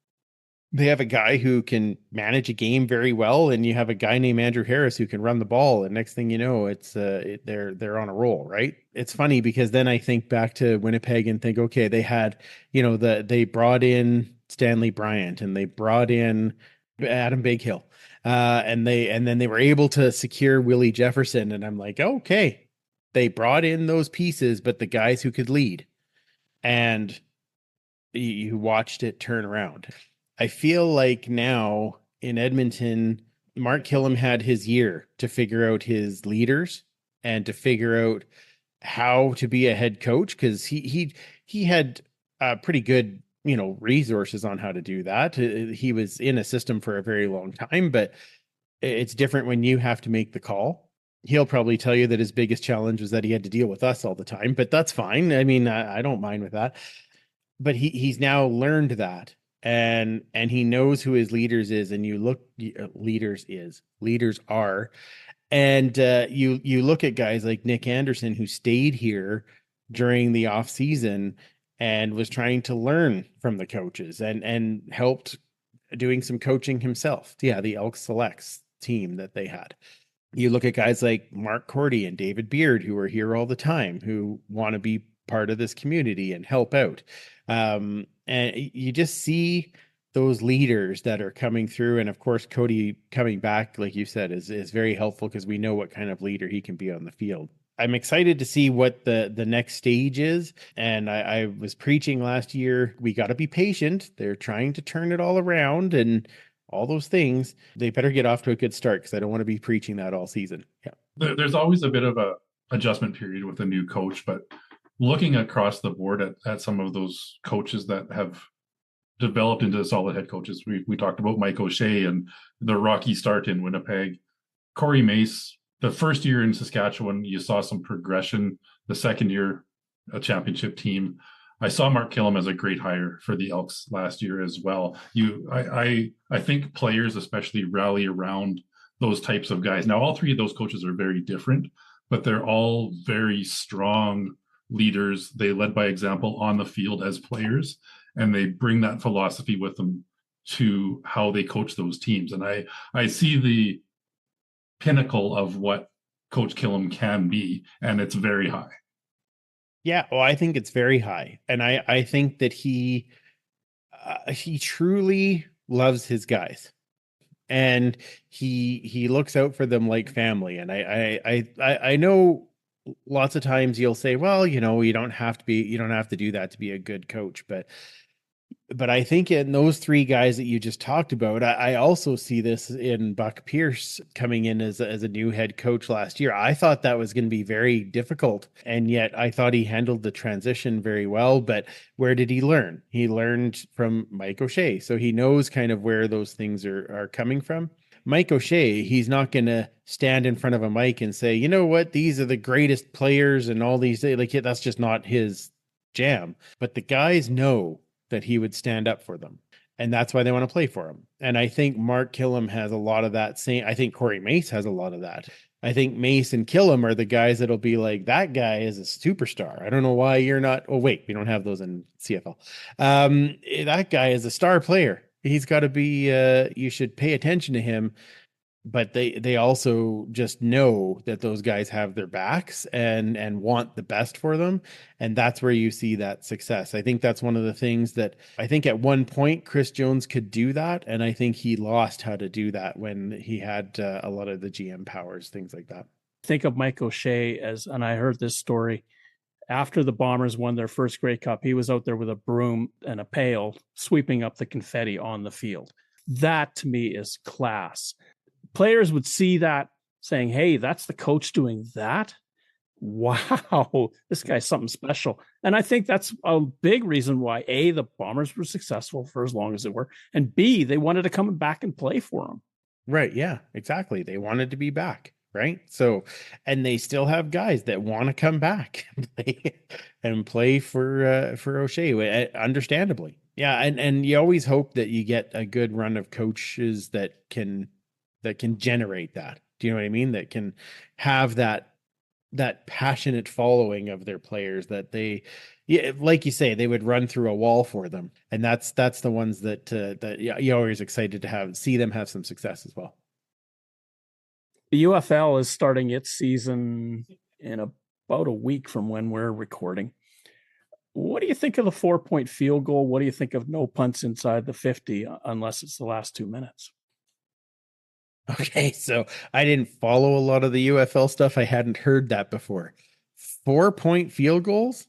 They have a guy who can manage a game very well, and you have a guy named Andrew Harris who can run the ball. And next thing you know, they're on a roll, right? It's funny because then I think back to Winnipeg and think, okay, they had, they brought in Stanley Bryant and they brought in Adam Bighill, and then they were able to secure Willie Jefferson, and I'm like, okay, they brought in those pieces, but the guys who could lead, and you watched it turn around. I feel like now in Edmonton, Mark Killam had his year to figure out his leaders and to figure out how to be a head coach, because he had pretty good resources on how to do that. He was in a system for a very long time, but it's different when you have to make the call. He'll probably tell you that his biggest challenge was that he had to deal with us all the time, but that's fine. I mean, I don't mind with that. But he's now learned that. And he knows who his leaders is, and leaders are, and you look at guys like Nick Anderson, who stayed here during the off season and was trying to learn from the coaches and helped doing some coaching himself. Yeah, the Elks Selects team that they had. You look at guys like Mark Cordy and David Beard, who are here all the time, who want to be part of this community and help out. And you just see those leaders that are coming through. And of course, Cody coming back, like you said, is very helpful because we know what kind of leader he can be on the field. I'm excited to see what the next stage is. And I was preaching last year, we got to be patient. They're trying to turn it all around and all those things. They better get off to a good start, because I don't want to be preaching that all season. Yeah. There's always a bit of a adjustment period with a new coach, but looking across the board at some of those coaches that have developed into solid head coaches, we talked about Mike O'Shea and the rocky start in Winnipeg. Corey Mace, the first year in Saskatchewan, you saw some progression. The second year, a championship team. I saw Mark Killam as a great hire for the Elks last year as well. I think players especially rally around those types of guys. Now, all three of those coaches are very different, but they're all very strong leaders. They led by example on the field as players, and they bring that philosophy with them to how they coach those teams. And I see the pinnacle of what Coach Killam can be, and it's very high. Yeah, well, I think it's very high, and I think that he truly loves his guys, and he looks out for them like family. And I know lots of times you'll say, well, you don't have to do that to be a good coach, but I think in those three guys that you just talked about, I also see this in Buck Pierce coming in as a new head coach last year. I thought that was going to be very difficult, and yet I thought he handled the transition very well. But where did he learn? He learned from Mike O'Shea, so he knows kind of where those things are coming from. Mike O'Shea, he's not going to stand in front of a mic and say, you know what, these are the greatest players and all these, like, that's just not his jam. But the guys know that he would stand up for them, and that's why they want to play for him. And I think Mark Killam has a lot of that same. I think Corey Mace has a lot of that. I think Mace and Killam are the guys that'll be like, that guy is a superstar. I don't know why you're not. Oh wait, we don't have those in CFL. That guy is a star player. He's got to be. You should pay attention to him. But they also just know that those guys have their backs and want the best for them. And that's where you see that success. I think that's one of the things that I think at one point Chris Jones could do that. And I think he lost how to do that when he had a lot of the GM powers, things like that. Think of Mike O'Shea and I heard this story, after the Bombers won their first Grey Cup, he was out there with a broom and a pail sweeping up the confetti on the field. That to me is class. Players would see that saying, hey, that's the coach doing that. Wow, this guy's something special. And I think that's a big reason why, A, the Bombers were successful for as long as they were, and B, they wanted to come back and play for him. Right. Yeah, exactly. They wanted to be back. right? So, and they still have guys that want to come back and play for O'Shea, understandably. Yeah, and you always hope that you get a good run of coaches that can generate that. Do you know what I mean? That can have that passionate following of their players, that they, yeah, like you say, they would run through a wall for them. And that's the ones that you're always excited to see them have some success as well. The UFL is starting its season in about a week from when we're recording. What do you think of the 4-point field goal? What do you think of no punts inside the 50 unless it's the last 2 minutes? Okay, so I didn't follow a lot of the UFL stuff. I hadn't heard that before. 4-point field goals?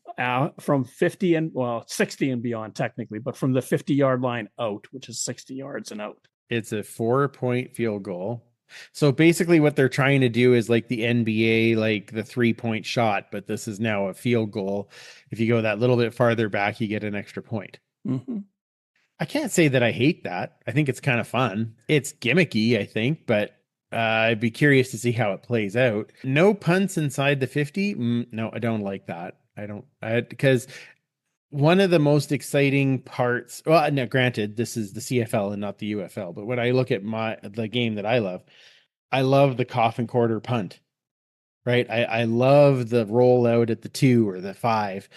From 50 and 60 and beyond, technically, but from the 50-yard line out, which is 60 yards and out. It's a 4-point field goal. So basically what they're trying to do is like the NBA, like the 3-point shot, but this is now a field goal. If you go that little bit farther back, you get an extra point. Mm-hmm. I can't say that I hate that. I think it's kind of fun. It's gimmicky, I think, but I'd be curious to see how it plays out. No punts inside the 50. No, I don't like that. Because one of the most exciting parts, well, now granted, this is the CFL and not the UFL, but when I look at the game that I love the coffin quarter punt, right? I love the rollout at the 2 or the 5.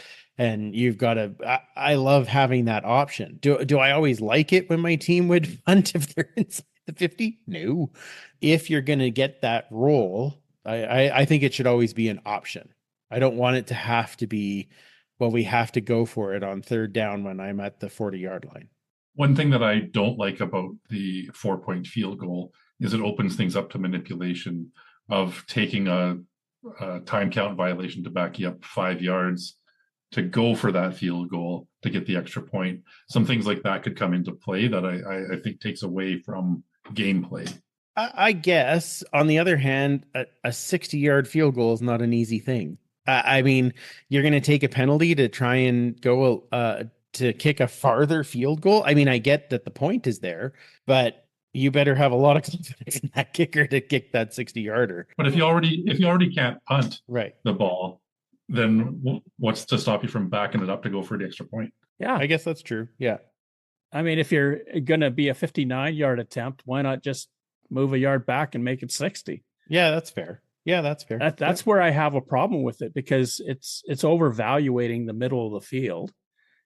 And you've got I love having that option. Do I always like it when my team would punt if they're inside the 50? No. If you're going to get that roll, I think it should always be an option. I don't want it to have to be, well, we have to go for it on 3rd down when I'm at the 40-yard line. One thing that I don't like about the 4-point field goal is it opens things up to manipulation of taking a time count violation to back you up 5 yards to go for that field goal to get the extra point. Some things like that could come into play that I think takes away from gameplay. I guess, on the other hand, a 60-yard field goal is not an easy thing. I mean, you're going to take a penalty to try and go to kick a farther field goal. I mean, I get that the point is there, but you better have a lot of confidence in that kicker to kick that 60-yarder. But if you already can't punt the ball, then what's to stop you from backing it up to go for the extra point? Yeah, I guess that's true. Yeah. I mean, if you're going to be a 59-yard attempt, why not just move a yard back and make it 60? Yeah, that's fair. Yeah, that's fair. That's where I have a problem with it, because it's overvaluating the middle of the field,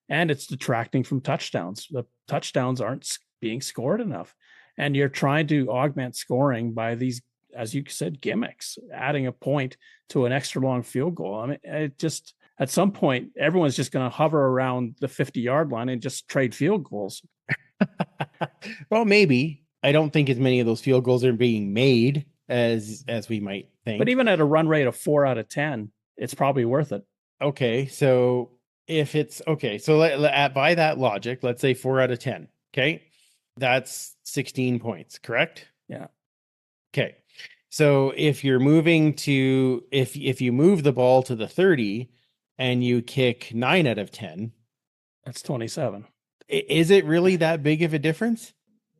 and it's detracting from touchdowns. The touchdowns aren't being scored enough, and you're trying to augment scoring by these, as you said, gimmicks, adding a point to an extra long field goal. I mean, it just, at some point, everyone's just going to hover around the 50-yard line and just trade field goals. Well, maybe. I don't think as many of those field goals are being made as we might think. But even at a run rate of 4 out of 10, it's probably worth it. Okay, so if it's okay, so by that logic, let's say 4 out of 10. Okay, that's 16 points, correct? Yeah. Okay, so if you're moving to if you move the ball to the 30 and you kick 9 out of 10, that's 27. Is it really that big of a difference?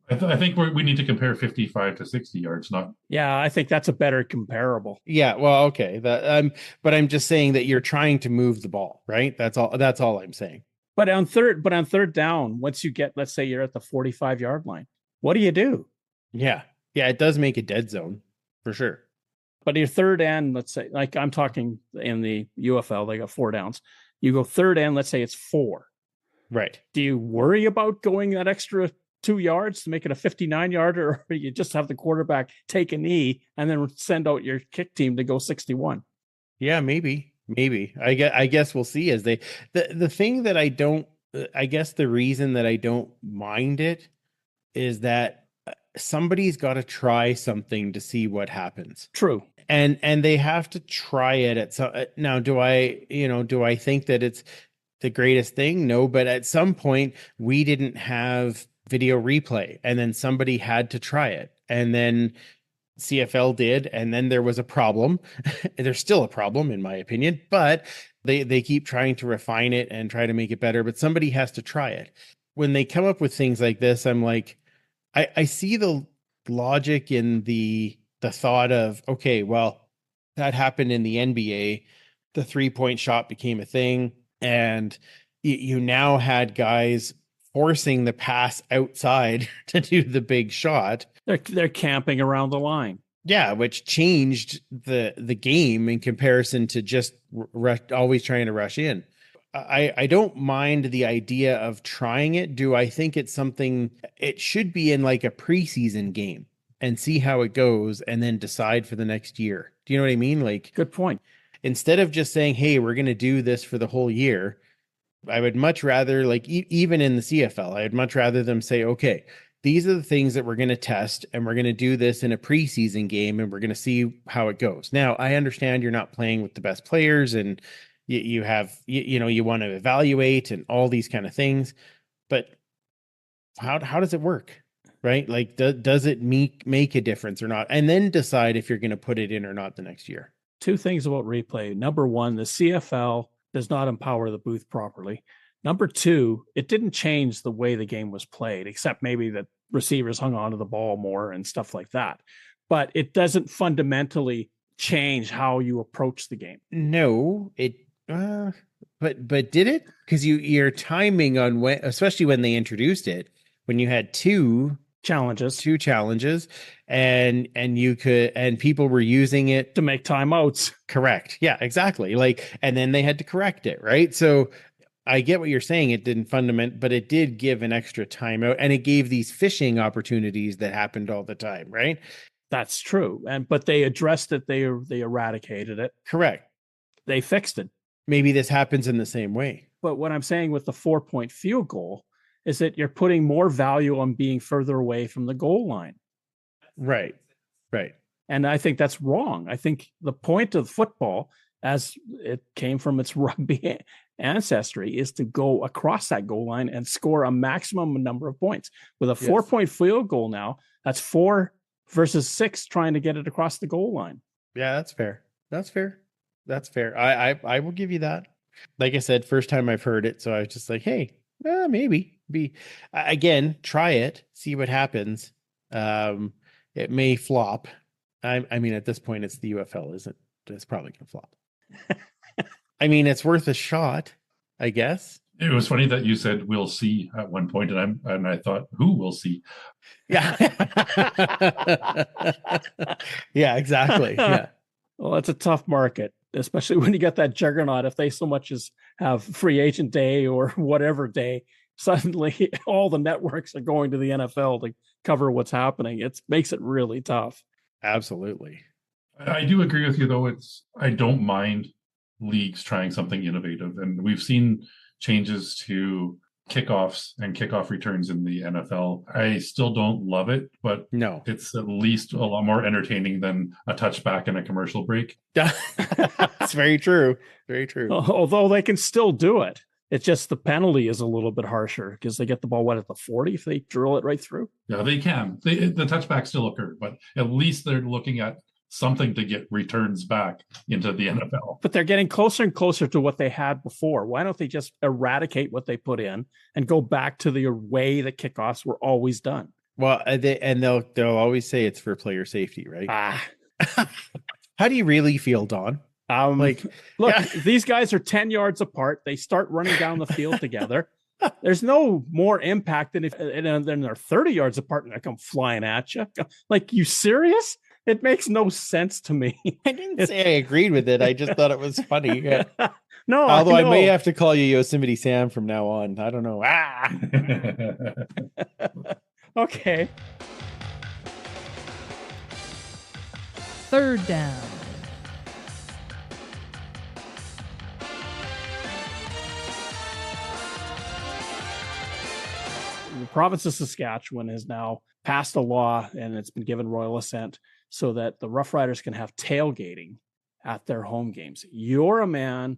I think we need to compare 55 to 60 yards, not. Yeah, I think that's a better comparable. Yeah, well, okay, but I'm just saying that you're trying to move the ball, right? That's all I'm saying. But on third down, once you get, let's say you're at the 45-yard line, what do you do? Yeah, it does make a dead zone for sure. But your third end, let's say, like I'm talking in the UFL, they got 4 downs. You go third end, let's say it's 4. Right. Do you worry about going that extra 2 yards to make it a 59-yarder, or you just have the quarterback take a knee and then send out your kick team to go 61? Yeah, maybe. I guess we'll see as the thing that I guess the reason that I don't mind it is that somebody's got to try something to see what happens. True. And they have to try it at some. Now, do I think that it's the greatest thing? No, but at some point we didn't have video replay, and then somebody had to try it, and then CFL did, and then there was a problem. There's still a problem in my opinion, but they keep trying to refine it and try to make it better, but somebody has to try it. When they come up with things like this, I'm like, I see the logic in the the thought of, okay, well, that happened in the NBA. The 3-point shot became a thing. And you now had guys forcing the pass outside to do the big shot. They're camping around the line. Yeah, which changed the game in comparison to just always trying to rush in. I don't mind the idea of trying it. Do I think it's something it should be in like a preseason game and see how it goes and then decide for the next year? Do you know what I mean? Like, good point. Instead of just saying, hey, we're going to do this for the whole year, I would much rather, like, even in the CFL, I'd much rather them say, okay, these are the things that we're going to test, and we're going to do this in a preseason game, and we're going to see how it goes. Now, I understand you're not playing with the best players, and you have, you want to evaluate and all these kind of things, but how does it work? Right? Like, does it make a difference or not? And then decide if you're going to put it in or not the next year. Two things about replay. Number one, the CFL does not empower the booth properly. Number two, it didn't change the way the game was played, except maybe that receivers hung onto the ball more and stuff like that. But it doesn't fundamentally change how you approach the game. No, but did it? Because your timing on when, especially when they introduced it, when you had two challenges, and you could, and people were using it to make timeouts. Correct. Yeah, exactly. Like, and then they had to correct it, right? So I get what you're saying. It didn't but it did give an extra timeout, and it gave these fishing opportunities that happened all the time, right? That's true. But they addressed it. They eradicated it. Correct. They fixed it. Maybe this happens in the same way. But what I'm saying with the 4-point field goal is that you're putting more value on being further away from the goal line. Right. And I think that's wrong. I think the point of football, as it came from its rugby ancestry, is to go across that goal line and score a maximum number of points. With a 4-point field goal now, that's 4 versus 6 trying to get it across the goal line. Yeah, that's fair. I will give you that. Like I said, first time I've heard it, so I was just like, hey, maybe again, try it, see what happens. It may flop. I mean, at this point, it's the UFL, isn't it? It's probably gonna flop. I mean, it's worth a shot, I guess. It was funny that you said we'll see at one point, and I thought, who will see? Yeah. Yeah, exactly. Yeah. Well, it's a tough market, especially when you get that juggernaut. If they so much as have free agent day or whatever day, suddenly all the networks are going to the NFL to cover what's happening. It makes it really tough. Absolutely. I do agree with you, though. I don't mind leagues trying something innovative, and we've seen changes to kickoffs and kickoff returns in the NFL. I still don't love it, but no, it's at least a lot more entertaining than a touchback and a commercial break. That's very true. Very true. Although they can still do it. It's just the penalty is a little bit harsher because they get the ball at the 40 if they drill it right through. Yeah, they can. The touchbacks still occur, but at least they're looking at something to get returns back into the NFL. But they're getting closer and closer to what they had before. Why don't they just eradicate what they put in and go back to the way that kickoffs were always done? Well, they'll always say it's for player safety, right? How do you really feel, Don? Look, these guys are 10 yards apart. They start running down the field together. There's no more impact than if they're 30 yards apart and they come flying at you. Like, you serious? It makes no sense to me. I didn't say I agreed with it. I just thought it was funny. Yeah. No, although I may have to call you Yosemite Sam from now on. I don't know. Okay. Third down. The province of Saskatchewan has now passed a law, and it's been given royal assent, so that the Rough Riders can have tailgating at their home games. You're a man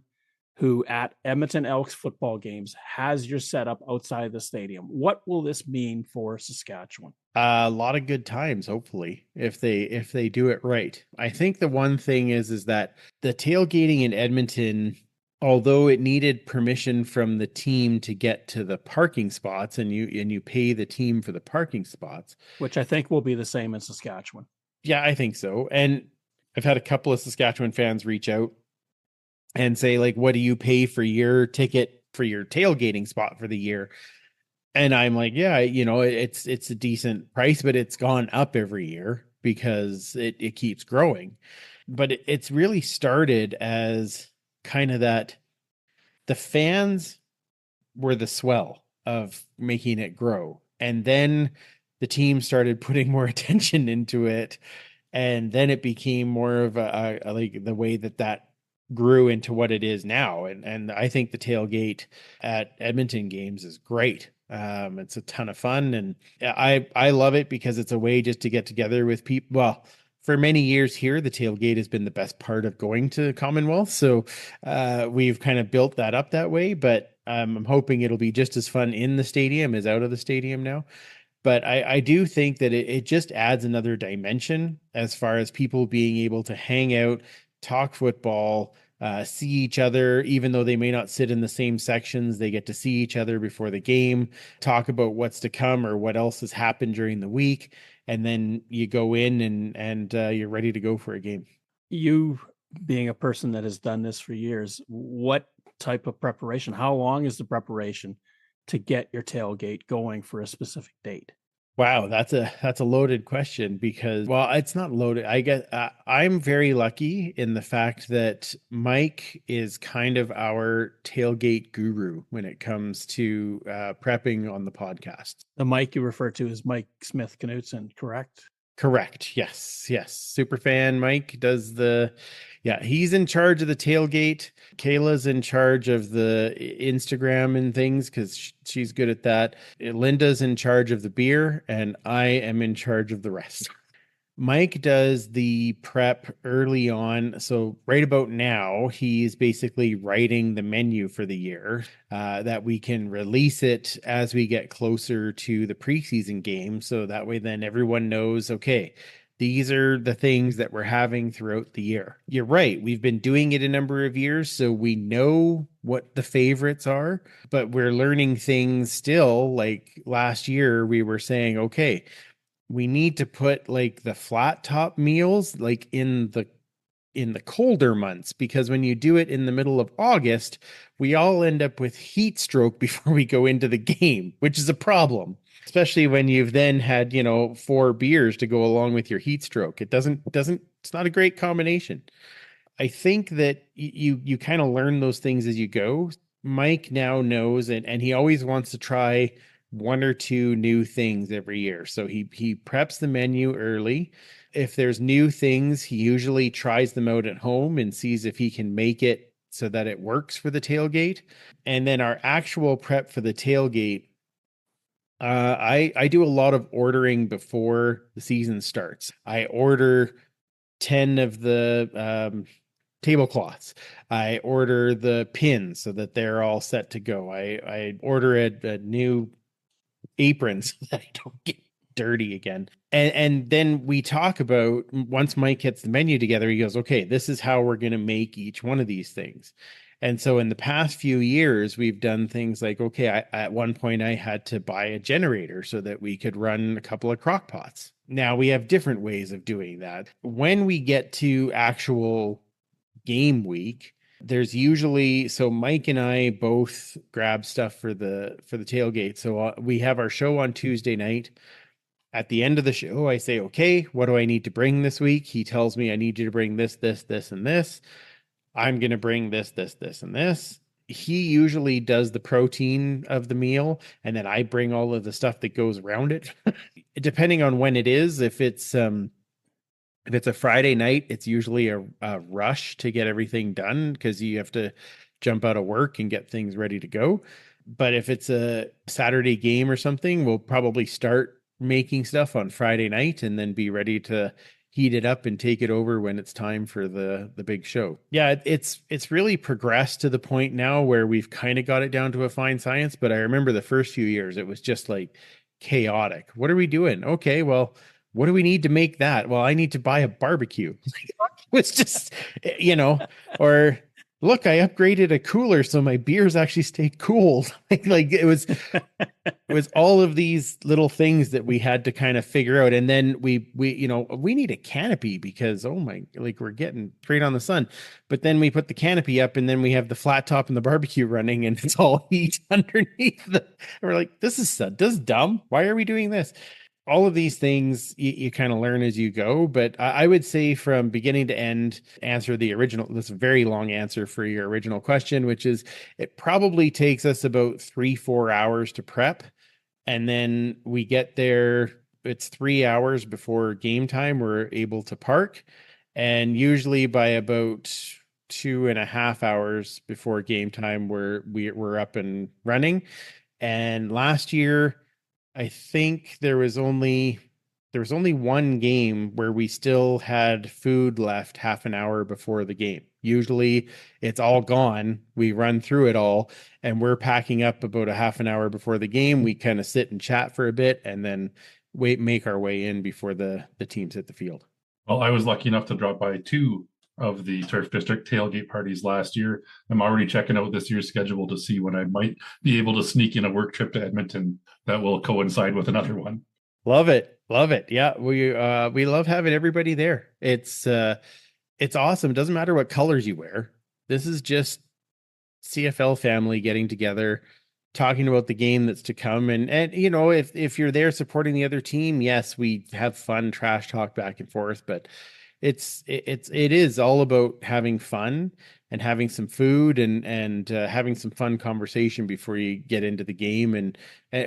who at Edmonton Elks football games has your setup outside the stadium. What will this mean for Saskatchewan? A lot of good times, hopefully, if they do it right. I think the one thing is that the tailgating in Edmonton, although it needed permission from the team to get to the parking spots, and you pay the team for the parking spots, which I think will be the same in Saskatchewan. Yeah, I think so. And I've had a couple of Saskatchewan fans reach out and say, like, what do you pay for your ticket for your tailgating spot for the year? And I'm like, yeah, it's a decent price, but it's gone up every year because it keeps growing. But it's really started as kind of that the fans were the swell of making it grow. And then the team started putting more attention into it. And then it became more of a like the way that grew into what it is now. And I think the tailgate at Edmonton games is great. It's a ton of fun, and I love it because it's a way just to get together with people. Well, for many years here, the tailgate has been the best part of going to Commonwealth. So we've kind of built that up that way, but I'm hoping it'll be just as fun in the stadium as out of the stadium now. But I do think that it just adds another dimension as far as people being able to hang out, talk football, see each other, even though they may not sit in the same sections, they get to see each other before the game, talk about what's to come or what else has happened during the week. And then you go in and you're ready to go for a game. You being a person that has done this for years, what type of preparation, how long is the preparation to get your tailgate going for a specific date? Wow, that's a loaded question because, well, it's not loaded. I get I'm very lucky in the fact that Mike is kind of our tailgate guru when it comes to prepping on the podcast. The Mike you refer to is Mike Smith Knutson, correct? Correct. Yes. Yes. Super fan Mike does he's in charge of the tailgate. Kayla's in charge of the Instagram and things because she's good at that. Linda's in charge of the beer, and I am in charge of the rest. Mike does the prep early on. So right about now, he's basically writing the menu for the year that we can release it as we get closer to the preseason game. So that way, then everyone knows, okay, these are the things that we're having throughout the year. You're right. We've been doing it a number of years, so we know what the favorites are, but we're learning things still. Like last year, we were saying, okay, we need to put like the flat top meals like in the colder months, because when you do it in the middle of August, we all end up with heat stroke before we go into the game, which is a problem, especially when you've then had, 4 beers to go along with your heat stroke. It's not a great combination. I think that you kind of learn those things as you go. Mike now knows, and he always wants to try 1 or 2 new things every year. So he preps the menu early. If there's new things, he usually tries them out at home and sees if he can make it so that it works for the tailgate. And then our actual prep for the tailgate, I do a lot of ordering before the season starts. I order 10 of the tablecloths. I order the pins so that they're all set to go. I order a new aprons so that I don't get dirty again. And then we talk about, once Mike gets the menu together, he goes, okay, this is how we're going to make each one of these things. And so in the past few years, we've done things like, okay, at one point I had to buy a generator so that we could run a couple of crock pots. Now we have different ways of doing that. When we get to actual game week, there's usually, so Mike and I both grab stuff for the tailgate. So we have our show on Tuesday night. At the end of the show, I say, okay, what do I need to bring this week? He tells me I need you to bring this, this, this, and this. I'm going to bring this, this, this, and this. He usually does the protein of the meal, and then I bring all of the stuff that goes around it. Depending on when it is, if it's a Friday night, it's usually a rush to get everything done because you have to jump out of work and get things ready to go. But if it's a Saturday game or something, we'll probably start making stuff on Friday night and then be ready to heat it up and take it over when it's time for the big show. Yeah, it's really progressed to the point now where we've kind of got it down to a fine science. But I remember the first few years, it was just like chaotic. What are we doing? Okay, well, what do we need to make that? Well, I need to buy a barbecue. It's just, or look, I upgraded a cooler so my beers actually stay cool. Like it was all of these little things that we had to kind of figure out. And then we we need a canopy because, oh my, like we're getting straight on the sun. But then we put the canopy up and then we have the flat top and the barbecue running and it's all heat underneath we're like, this is dumb. Why are we doing this? All of these things you kind of learn as you go, but I would say from beginning to end, answer this very long answer for your original question, which is it probably takes us about 3-4 hours to prep. And then we get there, it's 3 hours before game time, we're able to park. And usually by about 2.5 hours before game time, we're up and running. And last year, I think there was only one game where we still had food left half an hour before the game. Usually it's all gone. We run through it all and we're packing up about a half an hour before the game. We kind of sit and chat for a bit and then make our way in before the teams hit the field. Well, I was lucky enough to drop by 2 of the Turf District tailgate parties last year. I'm already checking out this year's schedule to see when I might be able to sneak in a work trip to Edmonton that will coincide with another one. Love it. Love it. Yeah. We love having everybody there. It's awesome. It doesn't matter what colors you wear. This is just CFL family getting together, talking about the game that's to come. And if you're there supporting the other team, yes, we have fun, trash talk back and forth, but it is all about having fun and having some food and having some fun conversation before you get into the game. And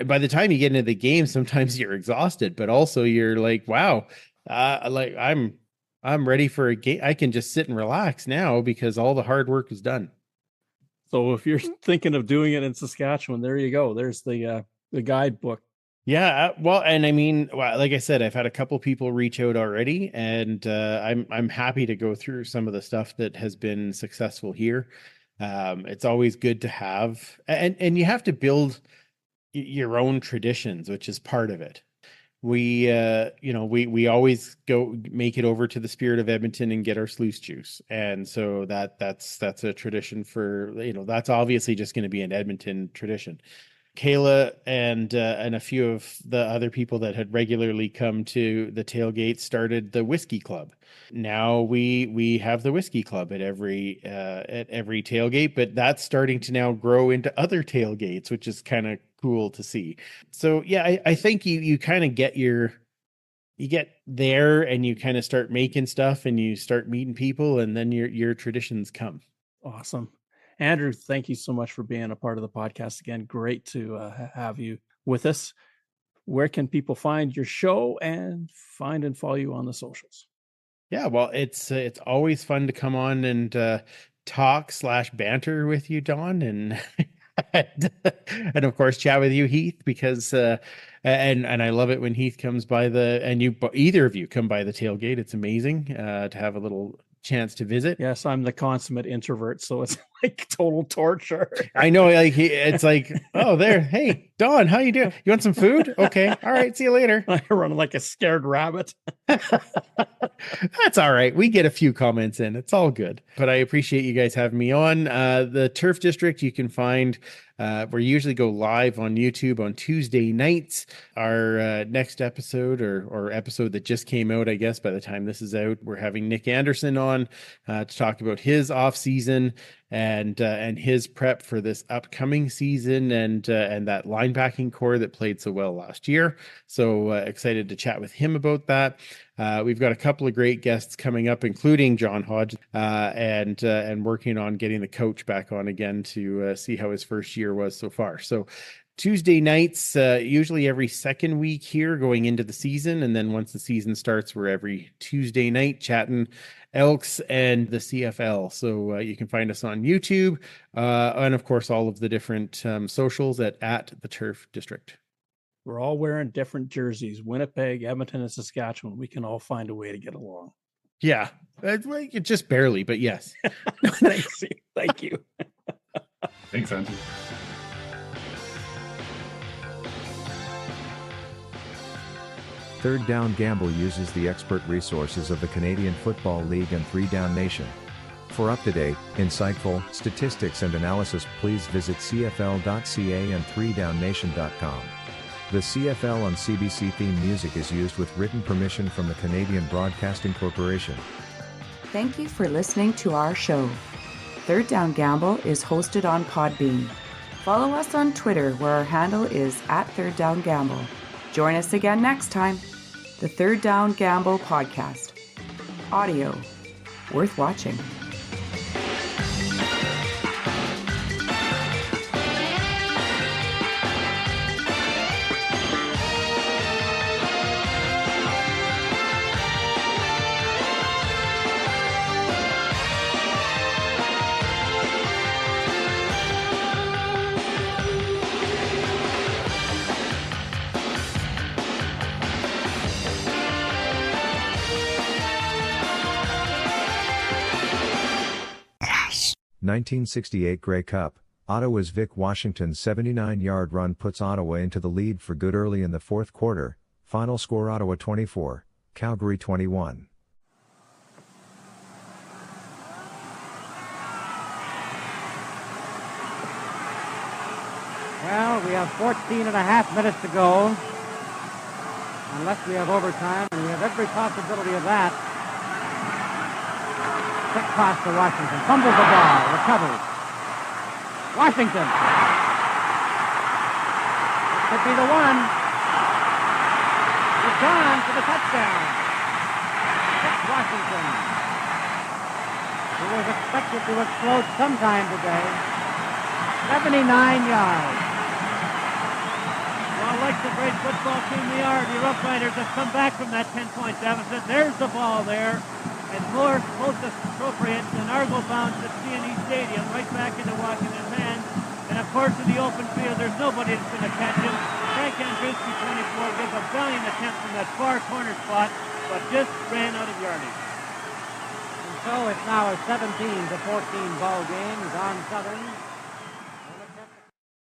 by the time you get into the game, sometimes you're exhausted, but also you're like, wow, like I'm ready for a game. I can just sit and relax now because all the hard work is done. So if you're thinking of doing it in Saskatchewan, there you go. There's the guidebook. Yeah, well, and I mean, like I said, I've had a couple people reach out already, and I'm happy to go through some of the stuff that has been successful here. It's always good to have, and you have to build your own traditions, which is part of it. We always go make it over to the Spirit of Edmonton and get our sluice juice, and so that's a tradition for that's obviously just going to be an Edmonton tradition. Kayla and a few of the other people that had regularly come to the tailgate started the whiskey club. Now we have the whiskey club at every tailgate, but that's starting to now grow into other tailgates, which is kind of cool to see. So yeah, I think you kind of you get there and you kind of start making stuff and you start meeting people and then your traditions come. Awesome. Andrew, thank you so much for being a part of the podcast again. Great to have you with us. Where can people find your show and find and follow you on the socials? Yeah, well, it's always fun to come on and talk/banter with you, Don, and and of course chat with you, Heath, because and I love it when Heath comes by either of you come by the tailgate. It's amazing to have a little chance to visit. Yes, I'm the consummate introvert, so it's like total torture. I know, like it's like, oh, there, hey, Don, how you doing? You want some food? Okay, all right, see you later. I run like a scared rabbit. That's all right. We get a few comments in. It's all good. But I appreciate you guys having me on. The Turf District, you can find we usually go live on YouTube on Tuesday nights. Our next episode or episode that just came out, I guess, by the time this is out, we're having Nick Anderson on to talk about his off season and his prep for this upcoming season and that linebacking core that played so well last year. So excited to chat with him about that. We've got a couple of great guests coming up, including John Hodge, and working on getting the coach back on again to see how his first year was so far. So Tuesday nights, usually every second week here going into the season. And then once the season starts, we're every Tuesday night chatting Elks and the CFL. So you can find us on YouTube and of course, all of the different socials at the Turf District. We're all wearing different jerseys, Winnipeg, Edmonton, and Saskatchewan. We can all find a way to get along. Yeah, just barely, but yes. Thanks. Thank you. Thanks, Andrew. Third Down Gamble uses the expert resources of the Canadian Football League and 3 Down Nation. For up-to-date, insightful statistics and analysis, please visit cfl.ca and 3downnation.com. The CFL on CBC theme music is used with written permission from the Canadian Broadcasting Corporation. Thank you for listening to our show. Third Down Gamble is hosted on Podbean. Follow us on Twitter, where our handle is @ThirdDownGamble. Join us again next time. The Third Down Gamble podcast. Audio worth watching. Crash. 1968 Grey Cup. Ottawa's Vic Washington's 79-yard run puts Ottawa into the lead for good early in the fourth quarter. Final score Ottawa 24, Calgary 21. Well, we have 14 and a half minutes to go, unless we have overtime, and we have every possibility of that. Quick pass to Washington. Fumbles the ball. Recovers. Washington. This could be the one. He's gone for the touchdown. It's Washington, who was expected to explode sometime today. 79 yards. Well, like the great football team they are, the Rough Riders have come back from that 10-point deficit. There's the ball there. And more most appropriate than Argo bounce at C&E Stadium, right back into Washington's hands. And of course, in the open field, there's nobody that's going to catch him. Frank Andruski, 24, gives a valiant attempt from that far corner spot, but just ran out of yardage. And so it's now a 17-14 ball game. Don Southern